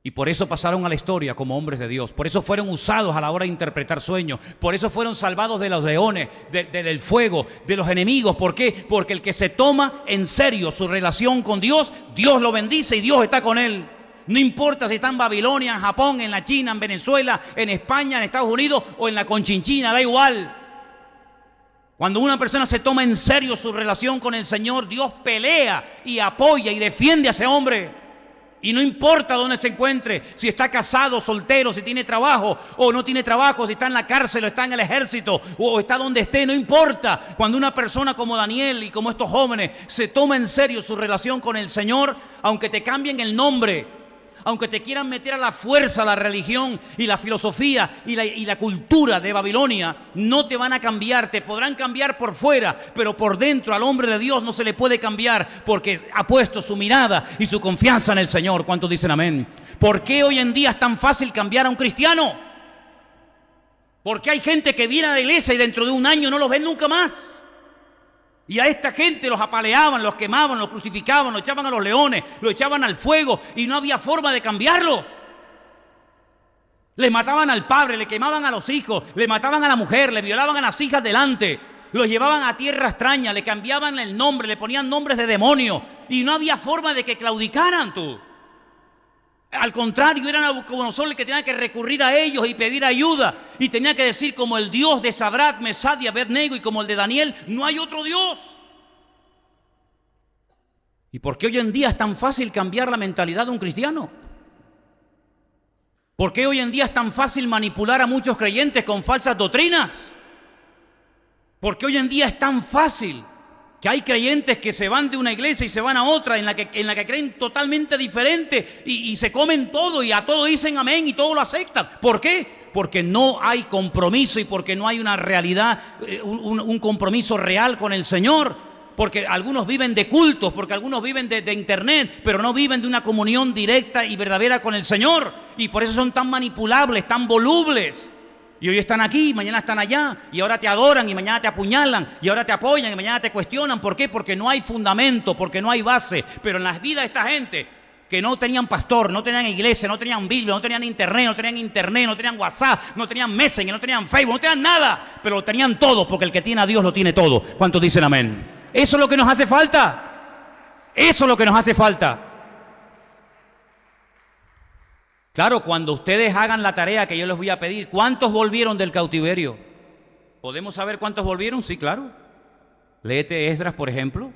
Y por eso pasaron a la historia como hombres de Dios. Por eso fueron usados a la hora de interpretar sueños. Por eso fueron salvados de los leones, del fuego, de los enemigos. ¿Por qué? Porque el que se toma en serio su relación con Dios, Dios lo bendice y Dios está con él. No importa si está en Babilonia, en Japón, en la China, en Venezuela, en España, en Estados Unidos o en la Conchinchina, da igual. Cuando una persona se toma en serio su relación con el Señor, Dios pelea y apoya y defiende a ese hombre. Y no importa dónde se encuentre, si está casado, soltero, si tiene trabajo o no tiene trabajo, si está en la cárcel o está en el ejército o está donde esté, no importa. Cuando una persona como Daniel y como estos jóvenes se toma en serio su relación con el Señor, aunque te cambien el nombre, aunque te quieran meter a la fuerza la religión y la filosofía y la cultura de Babilonia, no te van a cambiar. Te podrán cambiar por fuera, pero por dentro al hombre de Dios no se le puede cambiar, porque ha puesto su mirada y su confianza en el Señor. ¿Cuántos dicen amén? ¿Por qué hoy en día es tan fácil cambiar a un cristiano? Porque hay gente que viene a la iglesia y dentro de un año no los ven nunca más. Y a esta gente los apaleaban, los quemaban, los crucificaban, los echaban a los leones, los echaban al fuego y no había forma de cambiarlos. Les mataban al padre, le quemaban a los hijos, le mataban a la mujer, le violaban a las hijas delante, los llevaban a tierra extraña, le cambiaban el nombre, le ponían nombres de demonios y no había forma de que claudicaran tú. Al contrario, era Nabucodonosor el que tenía que recurrir a ellos y pedir ayuda. Y tenía que decir, como el Dios de Sadrat, Mesach y Abednego y como el de Daniel, no hay otro Dios. ¿Y por qué hoy en día es tan fácil cambiar la mentalidad de un cristiano? ¿Por qué hoy en día es tan fácil manipular a muchos creyentes con falsas doctrinas? ¿Por qué hoy en día es tan fácil que hay creyentes que se van de una iglesia y se van a otra en la que creen totalmente diferente y se comen todo y a todo dicen amén y todo lo aceptan? ¿Por qué? Porque no hay compromiso y porque no hay una realidad, un compromiso real con el Señor. Porque algunos viven de cultos, porque algunos viven de internet, pero no viven de una comunión directa y verdadera con el Señor. Y por eso son tan manipulables, tan volubles. Y hoy están aquí, mañana están allá, y ahora te adoran, y mañana te apuñalan, y ahora te apoyan, y mañana te cuestionan. ¿Por qué? Porque no hay fundamento, porque no hay base. Pero en las vidas de esta gente que no tenían pastor, no tenían iglesia, no tenían Biblia, no tenían internet, no tenían WhatsApp, no tenían Messenger, no tenían Facebook, no tenían nada, pero lo tenían todo, porque el que tiene a Dios lo tiene todo. ¿Cuántos dicen amén? Eso es lo que nos hace falta. Eso es lo que nos hace falta. Claro, cuando ustedes hagan la tarea que yo les voy a pedir, ¿cuántos volvieron del cautiverio? ¿Podemos saber cuántos volvieron? Sí, claro. Léete Esdras, por ejemplo,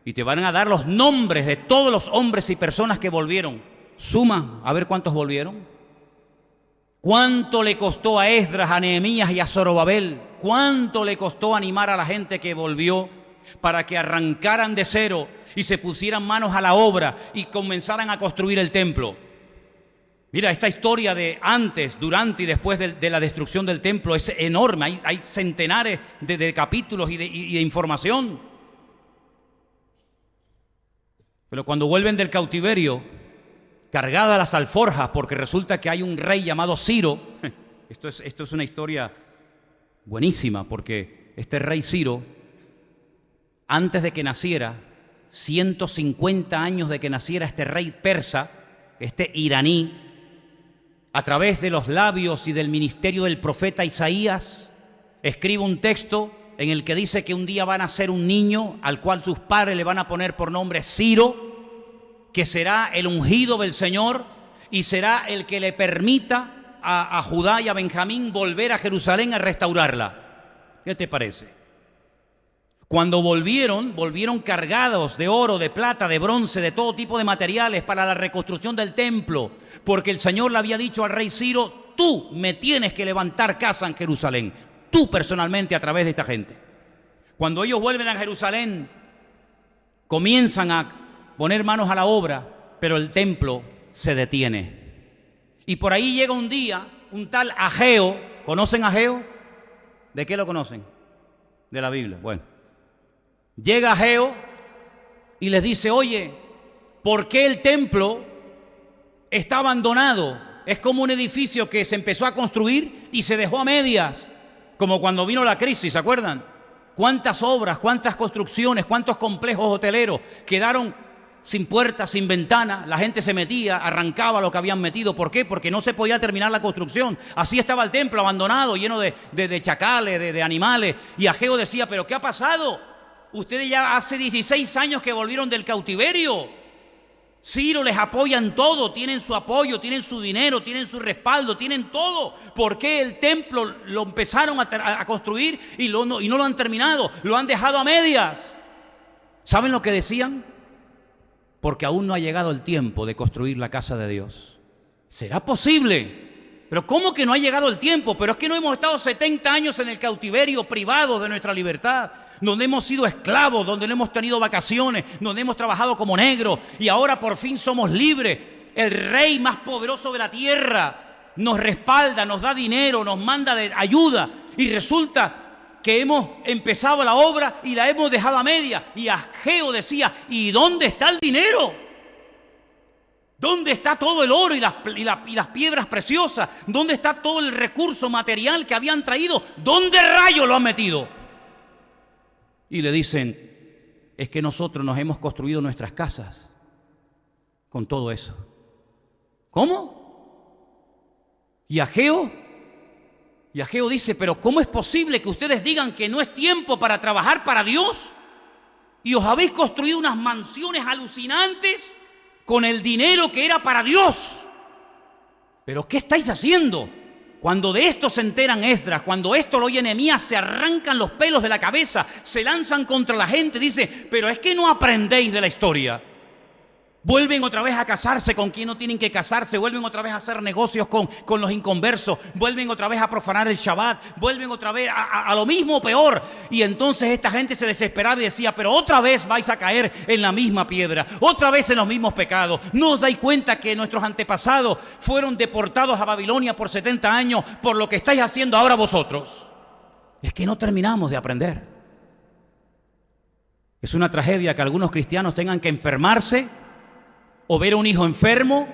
y te van a dar los nombres de todos los hombres y personas que volvieron. Suma, a ver cuántos volvieron. ¿Cuánto le costó a Esdras, a Nehemías y a Zorobabel? ¿Cuánto le costó animar a la gente que volvió para que arrancaran de cero y se pusieran manos a la obra y comenzaran a construir el templo? Mira, esta historia de antes, durante y después de la destrucción del templo es enorme. Hay centenares de capítulos y de información. Pero cuando vuelven del cautiverio, cargadas las alforjas, porque resulta que hay un rey llamado Ciro. Esto es una historia buenísima, porque este rey Ciro, antes de que naciera, 150 años de que naciera este rey persa, este iraní, a través de los labios y del ministerio del profeta Isaías, escribe un texto en el que dice que un día va a nacer un niño al cual sus padres le van a poner por nombre Ciro, que será el ungido del Señor y será el que le permita a Judá y a Benjamín volver a Jerusalén a restaurarla. ¿Qué te parece? Cuando volvieron cargados de oro, de plata, de bronce, de todo tipo de materiales para la reconstrucción del templo, porque el Señor le había dicho al rey Ciro: tú me tienes que levantar casa en Jerusalén, tú personalmente a través de esta gente. Cuando ellos vuelven a Jerusalén, comienzan a poner manos a la obra, pero el templo se detiene. Y por ahí llega un día, un tal Ageo. ¿Conocen a Ageo? ¿De qué lo conocen? De la Biblia. Bueno. Llega Ageo y les dice: oye, ¿por qué el templo está abandonado? Es como un edificio que se empezó a construir y se dejó a medias, como cuando vino la crisis, ¿se acuerdan? ¿Cuántas obras, cuántas construcciones, cuántos complejos hoteleros quedaron sin puertas, sin ventanas? La gente se metía, arrancaba lo que habían metido. ¿Por qué? Porque no se podía terminar la construcción. Así estaba el templo abandonado, lleno de chacales, de animales. Y Ageo decía: ¿pero qué ha pasado? Ustedes ya hace 16 años que volvieron del cautiverio. Ciro les apoya en todo, tienen su apoyo, tienen su dinero, tienen su respaldo, tienen todo. ¿Por qué el templo lo empezaron a construir y no lo han terminado? Lo han dejado a medias. ¿Saben lo que decían? Porque aún no ha llegado el tiempo de construir la casa de Dios. ¿Será posible? Pero ¿cómo que no ha llegado el tiempo? Pero es que no hemos estado 70 años en el cautiverio, privados de nuestra libertad, donde hemos sido esclavos, donde no hemos tenido vacaciones, donde hemos trabajado como negros, y ahora por fin somos libres. El rey más poderoso de la tierra nos respalda, nos da dinero, nos manda ayuda, y resulta que hemos empezado la obra y la hemos dejado a media. Y Ageo decía: ¿y dónde está el dinero? ¿Dónde está todo el oro y las piedras preciosas? ¿Dónde está todo el recurso material que habían traído? ¿Dónde rayos lo han metido? Y le dicen: es que nosotros nos hemos construido nuestras casas con todo eso. ¿Cómo? Y Ageo dice: pero ¿cómo es posible que ustedes digan que no es tiempo para trabajar para Dios? Y os habéis construido unas mansiones alucinantes con el dinero que era para Dios. ¿Pero qué estáis haciendo? Cuando de esto se enteran Esdras, cuando esto lo oye Nehemías, se arrancan los pelos de la cabeza, se lanzan contra la gente. Dice: pero es que no aprendéis de la historia. Vuelven otra vez a casarse con quien no tienen que casarse, vuelven otra vez a hacer negocios con los inconversos, vuelven otra vez a profanar el Shabbat, vuelven otra vez a lo mismo o peor. Y entonces esta gente se desesperaba y decía, pero otra vez vais a caer en la misma piedra, otra vez en los mismos pecados. ¿No os dais cuenta que nuestros antepasados fueron deportados a Babilonia por 70 años por lo que estáis haciendo ahora vosotros? Es que no terminamos de aprender. Es una tragedia que algunos cristianos tengan que enfermarse o ver a un hijo enfermo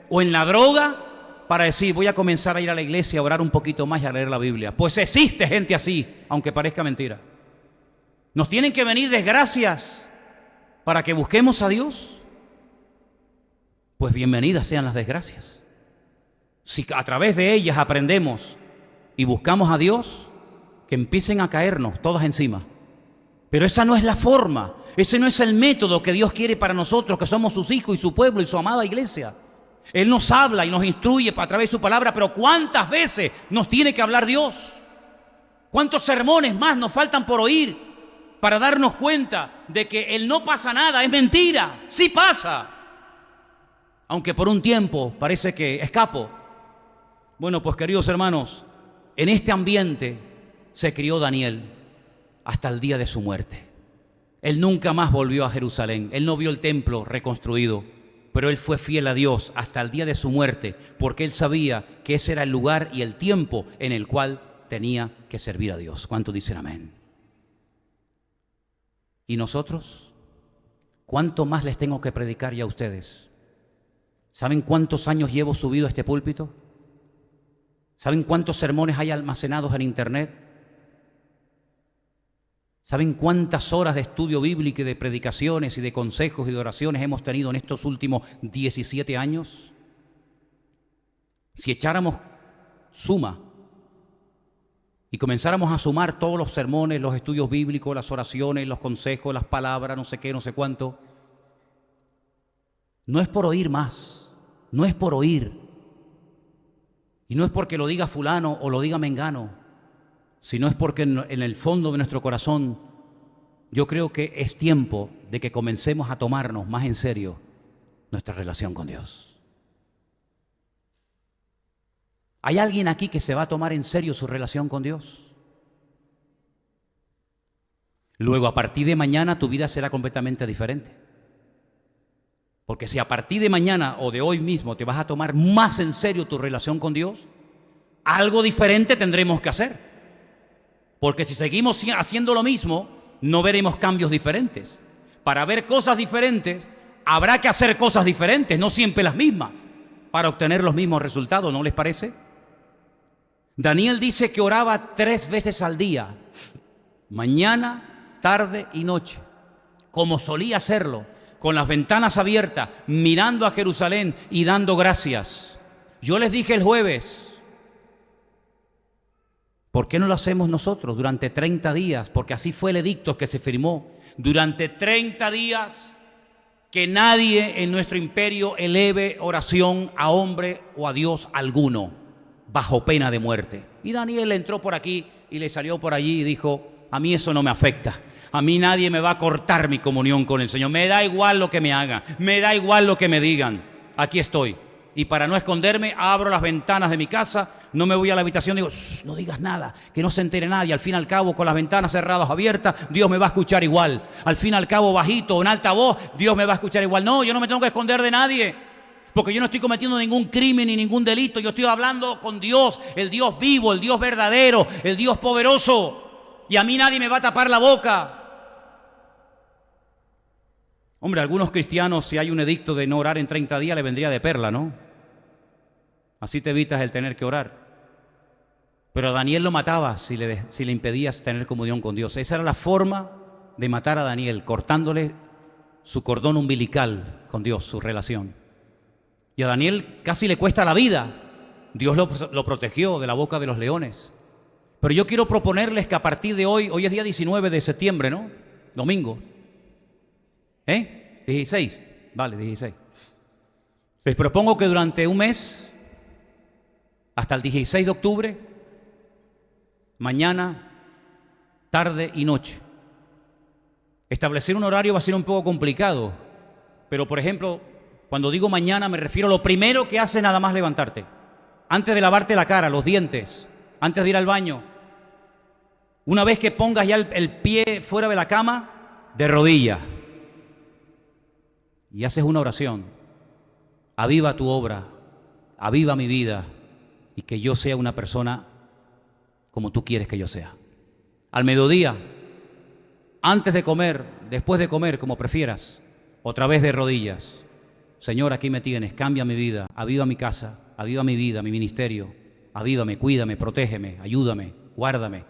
o en la droga para decir, voy a comenzar a ir a la iglesia, a orar un poquito más y a leer la Biblia. Pues existe gente así, aunque parezca mentira. Nos tienen que venir desgracias para que busquemos a Dios. Pues bienvenidas sean las desgracias. Si a través de ellas aprendemos y buscamos a Dios, que empiecen a caernos todas encima. Pero esa no es la forma, ese no es el método que Dios quiere para nosotros, que somos sus hijos y su pueblo y su amada iglesia. Él nos habla y nos instruye a través de su palabra, pero ¿cuántas veces nos tiene que hablar Dios? ¿Cuántos sermones más nos faltan por oír para darnos cuenta de que el no pasa nada es mentira? Sí pasa, aunque por un tiempo parece que escapo. Bueno, pues queridos hermanos, en este ambiente se crió Daniel hasta el día de su muerte. Él nunca más volvió a Jerusalén, él no vio el templo reconstruido, pero él fue fiel a Dios hasta el día de su muerte, porque él sabía que ese era el lugar y el tiempo en el cual tenía que servir a Dios. ¿Cuántos dicen amén? ¿Y nosotros? ¿Cuánto más les tengo que predicar ya a ustedes? ¿Saben cuántos años llevo subido a este púlpito? ¿Saben cuántos sermones hay almacenados en internet? ¿Saben cuántas horas de estudio bíblico y de predicaciones y de consejos y de oraciones hemos tenido en estos últimos 17 años? Si echáramos suma y comenzáramos a sumar todos los sermones, los estudios bíblicos, las oraciones, los consejos, las palabras, no sé qué, no sé cuánto, no es por oír más, no es por oír, y no es porque lo diga fulano o lo diga mengano, sino es porque en el fondo de nuestro corazón yo creo que es tiempo de que comencemos a tomarnos más en serio nuestra relación con Dios. ¿Hay alguien aquí que se va a tomar en serio su relación con Dios? Luego, a partir de mañana tu vida será completamente diferente. Porque si a partir de mañana o de hoy mismo te vas a tomar más en serio tu relación con Dios, algo diferente tendremos que hacer. Porque si seguimos haciendo lo mismo, no veremos cambios diferentes. Para ver cosas diferentes, habrá que hacer cosas diferentes, no siempre las mismas, para obtener los mismos resultados, ¿no les parece? Daniel dice que oraba 3 veces al día, mañana, tarde y noche, como solía hacerlo, con las ventanas abiertas, mirando a Jerusalén y dando gracias. Yo les dije el jueves, ¿por qué no lo hacemos nosotros durante 30 días? Porque así fue el edicto que se firmó. Durante 30 días, que nadie en nuestro imperio eleve oración a hombre o a Dios alguno, bajo pena de muerte. Y Daniel entró por aquí y le salió por allí y dijo, a mí eso no me afecta. A mí nadie me va a cortar mi comunión con el Señor. Me da igual lo que me hagan, me da igual lo que me digan. Aquí estoy. Y para no esconderme, abro las ventanas de mi casa, no me voy a la habitación, digo, no digas nada, que no se entere nadie. Al fin y al cabo, con las ventanas cerradas abiertas, Dios me va a escuchar igual. Al fin y al cabo, bajito o en alta voz, Dios me va a escuchar igual. No, yo no me tengo que esconder de nadie, porque yo no estoy cometiendo ningún crimen ni ningún delito. Yo estoy hablando con Dios, el Dios vivo, el Dios verdadero, el Dios poderoso. Y a mí nadie me va a tapar la boca. Hombre, algunos cristianos, si hay un edicto de no orar en 30 días, le vendría de perla, ¿no? Así te evitas el tener que orar. Pero a Daniel lo mataba si le impedías tener comunión con Dios. Esa era la forma de matar a Daniel, cortándole su cordón umbilical con Dios, su relación. Y a Daniel casi le cuesta la vida. Dios lo protegió de la boca de los leones. Pero yo quiero proponerles que a partir de hoy es día 19 de septiembre, ¿no? Domingo. 16. Vale, 16. Les propongo que durante un mes, hasta el 16 de octubre, mañana, tarde y noche. Establecer un horario va a ser un poco complicado, pero por ejemplo, Cuando digo mañana me refiero a lo primero que haces nada más levantarte. Antes de lavarte la cara, los dientes, antes de ir al baño. Una vez que pongas ya el pie fuera de la cama, de rodillas. Y haces una oración. Aviva tu obra, aviva mi vida y que yo sea una persona como tú quieres que yo sea. Al mediodía, antes de comer, después de comer, como prefieras, otra vez de rodillas. Señor, aquí me tienes, cambia mi vida, aviva mi casa, aviva mi vida, mi ministerio, avívame, cuídame, protégeme, ayúdame, guárdame,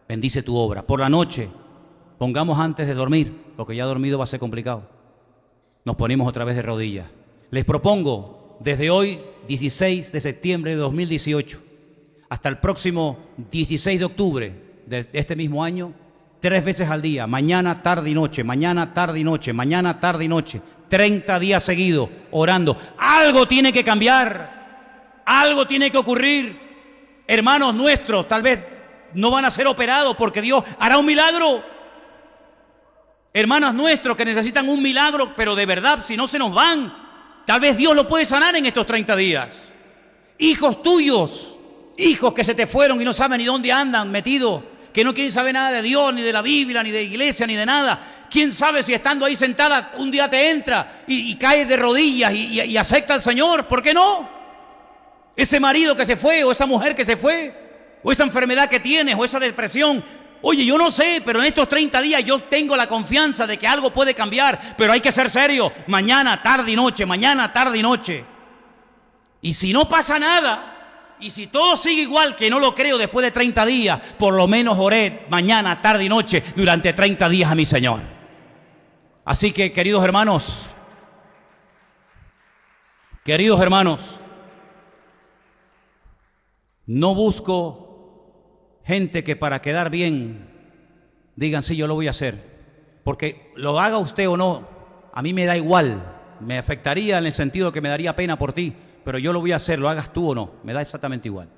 bendice tu obra. Por la noche, pongamos antes de dormir, porque ya dormido va a ser complicado. Nos ponemos otra vez de rodillas. Les propongo, desde hoy, 16 de septiembre de 2018, hasta el próximo 16 de octubre de este mismo año, 3 veces al día, mañana, tarde y noche, mañana, tarde y noche, mañana, tarde y noche, 30 días seguidos, orando. Algo tiene que cambiar, algo tiene que ocurrir. Hermanos nuestros, tal vez no van a ser operados porque Dios hará un milagro. Hermanos nuestros que necesitan un milagro, pero de verdad, si no se nos van, tal vez Dios lo puede sanar en estos 30 días. Hijos tuyos, hijos que se te fueron y no saben ni dónde andan metidos, que no quieren saber nada de Dios, ni de la Biblia, ni de iglesia, ni de nada. ¿Quién sabe si estando ahí sentada un día te entra y caes de rodillas y acepta al Señor? ¿Por qué no? Ese marido que se fue, o esa mujer que se fue, o esa enfermedad que tienes, o esa depresión. Oye, yo no sé, pero en estos 30 días yo tengo la confianza de que algo puede cambiar, pero hay que ser serio. Mañana, tarde y noche, mañana, tarde y noche. Y si no pasa nada, y si todo sigue igual, que no lo creo después de 30 días, por lo menos oré mañana, tarde y noche durante 30 días a mi Señor. Así que, queridos hermanos, no busco gente que para quedar bien digan, sí, yo lo voy a hacer. Porque lo haga usted o no, a mí me da igual. Me afectaría en el sentido que me daría pena por ti. Pero yo lo voy a hacer, lo hagas tú o no, me da exactamente igual.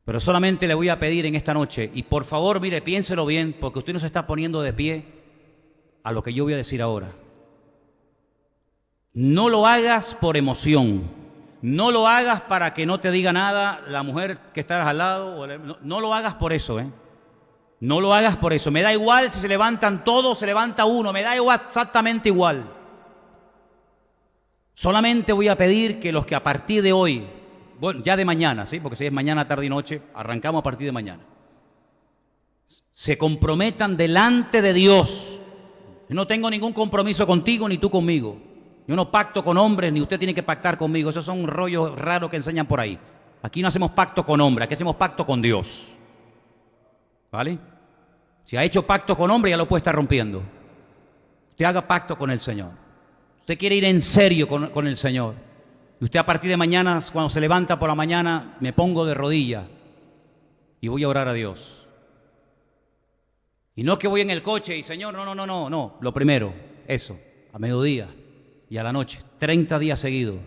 Pero solamente le voy a pedir en esta noche, y por favor, mire, piénselo bien, porque usted no se está poniendo de pie a lo que yo voy a decir ahora. No lo hagas por emoción, no lo hagas para que no te diga nada la mujer que estás al lado, no lo hagas por eso, No lo hagas por eso, me da igual si se levantan todos o se levanta uno, me da igual, exactamente igual. Solamente voy a pedir que los que a partir de hoy, bueno, ya de mañana, ¿sí? Porque si es mañana, tarde y noche, arrancamos a partir de mañana, se comprometan delante de Dios. Yo no tengo ningún compromiso contigo ni tú conmigo. Yo no pacto con hombres, ni usted tiene que pactar conmigo. Esos son rollos raros que enseñan por ahí. Aquí no hacemos pacto con hombres, aquí hacemos pacto con Dios. ¿Vale? Si ha hecho pacto con hombre, ya lo puede estar rompiendo. Usted haga pacto con el Señor. Usted quiere ir en serio con el Señor. Y usted a partir de mañana, cuando se levanta por la mañana, me pongo de rodillas y voy a orar a Dios. Y no que voy en el coche y Señor, no. Lo primero, eso, a mediodía y a la noche, 30 días seguidos.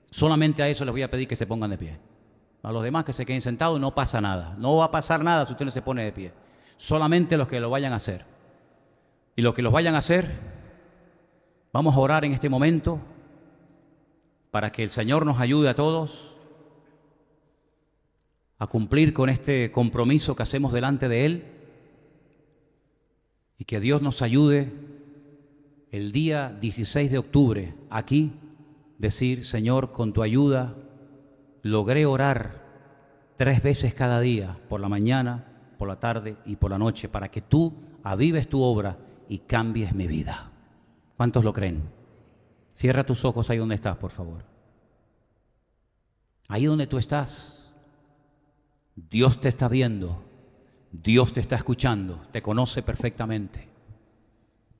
Solamente a eso les voy a pedir que se pongan de pie. A los demás que se queden sentados, no pasa nada. No va a pasar nada si usted no se pone de pie. Solamente los que lo vayan a hacer. Y los que los vayan a hacer, vamos a orar en este momento para que el Señor nos ayude a todos a cumplir con este compromiso que hacemos delante de Él y que Dios nos ayude el día 16 de octubre aquí decir, Señor, con tu ayuda logré orar 3 veces cada día, por la mañana, por la tarde y por la noche, para que tú avives tu obra y cambies mi vida. ¿Cuántos lo creen? Cierra tus ojos ahí donde estás, por favor. Ahí donde tú estás, Dios te está viendo, Dios te está escuchando, te conoce perfectamente.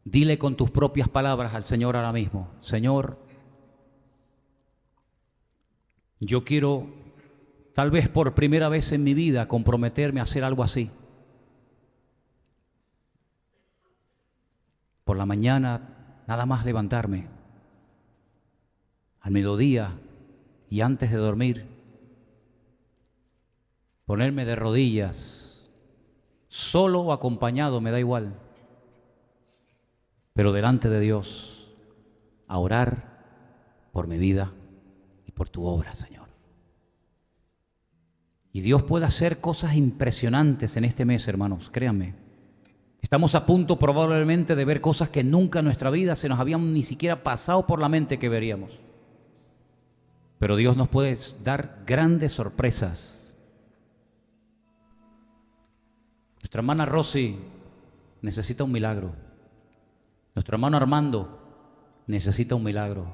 Dile con tus propias palabras al Señor ahora mismo, Señor, yo quiero, tal vez por primera vez en mi vida, comprometerme a hacer algo así. Por la mañana, nada más levantarme, al mediodía y antes de dormir, ponerme de rodillas, solo o acompañado, me da igual, pero delante de Dios, a orar por mi vida y por tu obra, Señor. Y Dios puede hacer cosas impresionantes en este mes, hermanos, créanme. Estamos a punto probablemente de ver cosas que nunca en nuestra vida se nos habían ni siquiera pasado por la mente que veríamos. Pero Dios nos puede dar grandes sorpresas. Nuestra hermana Rosy necesita un milagro. Nuestro hermano Armando necesita un milagro.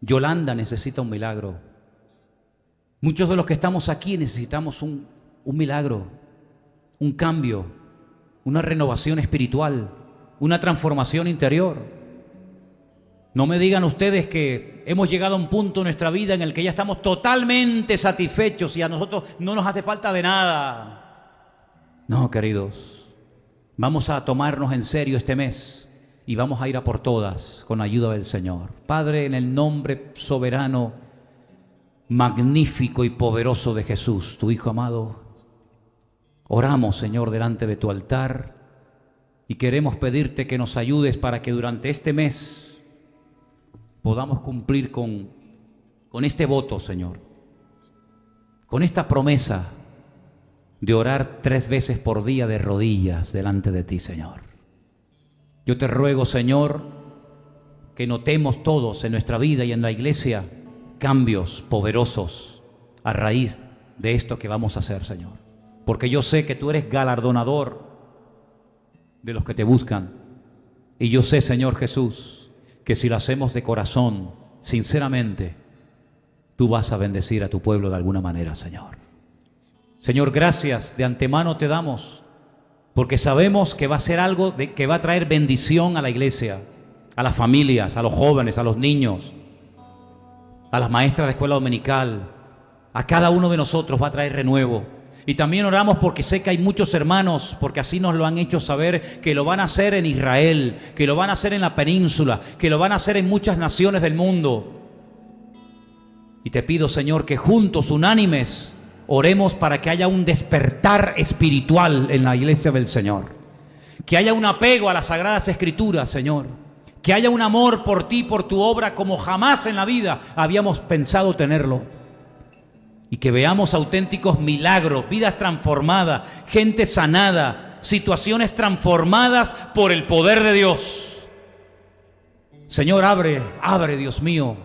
Yolanda necesita un milagro. Muchos de los que estamos aquí necesitamos un milagro, un cambio, una renovación espiritual, una transformación interior. No me digan ustedes que hemos llegado a un punto en nuestra vida en el que ya estamos totalmente satisfechos y a nosotros no nos hace falta de nada. No, queridos, vamos a tomarnos en serio este mes y vamos a ir a por todas con la ayuda del Señor. Padre, en el nombre soberano, magnífico y poderoso de Jesús, tu Hijo amado, oramos, Señor, delante de tu altar y queremos pedirte que nos ayudes para que durante este mes podamos cumplir con este voto, Señor, con esta promesa de orar 3 veces por día de rodillas delante de ti, Señor. Yo te ruego, Señor, que notemos todos en nuestra vida y en la iglesia cambios poderosos a raíz de esto que vamos a hacer, Señor. Porque yo sé que tú eres galardonador de los que te buscan. Y yo sé, Señor Jesús, que si lo hacemos de corazón, sinceramente, tú vas a bendecir a tu pueblo de alguna manera, Señor. Señor, gracias de antemano te damos, porque sabemos que va a ser algo que va a traer bendición a la iglesia, a las familias, a los jóvenes, a los niños, a las maestras de escuela dominical, a cada uno de nosotros va a traer renuevo. Y también oramos porque sé que hay muchos hermanos, porque así nos lo han hecho saber, que lo van a hacer en Israel, que lo van a hacer en la península, que lo van a hacer en muchas naciones del mundo. Y te pido, Señor, que juntos, unánimes, oremos para que haya un despertar espiritual en la iglesia del Señor. Que haya un apego a las Sagradas Escrituras, Señor. Que haya un amor por ti, por tu obra, como jamás en la vida habíamos pensado tenerlo. Y que veamos auténticos milagros, vidas transformadas, gente sanada, situaciones transformadas por el poder de Dios. Señor, abre, Dios mío,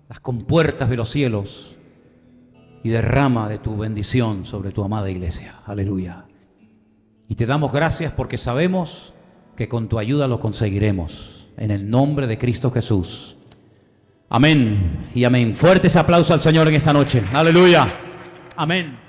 las compuertas de los cielos y derrama de tu bendición sobre tu amada iglesia. Aleluya. Y te damos gracias porque sabemos que con tu ayuda lo conseguiremos. En el nombre de Cristo Jesús. Amén y amén. Fuertes aplausos al Señor en esta noche. Aleluya. Amén.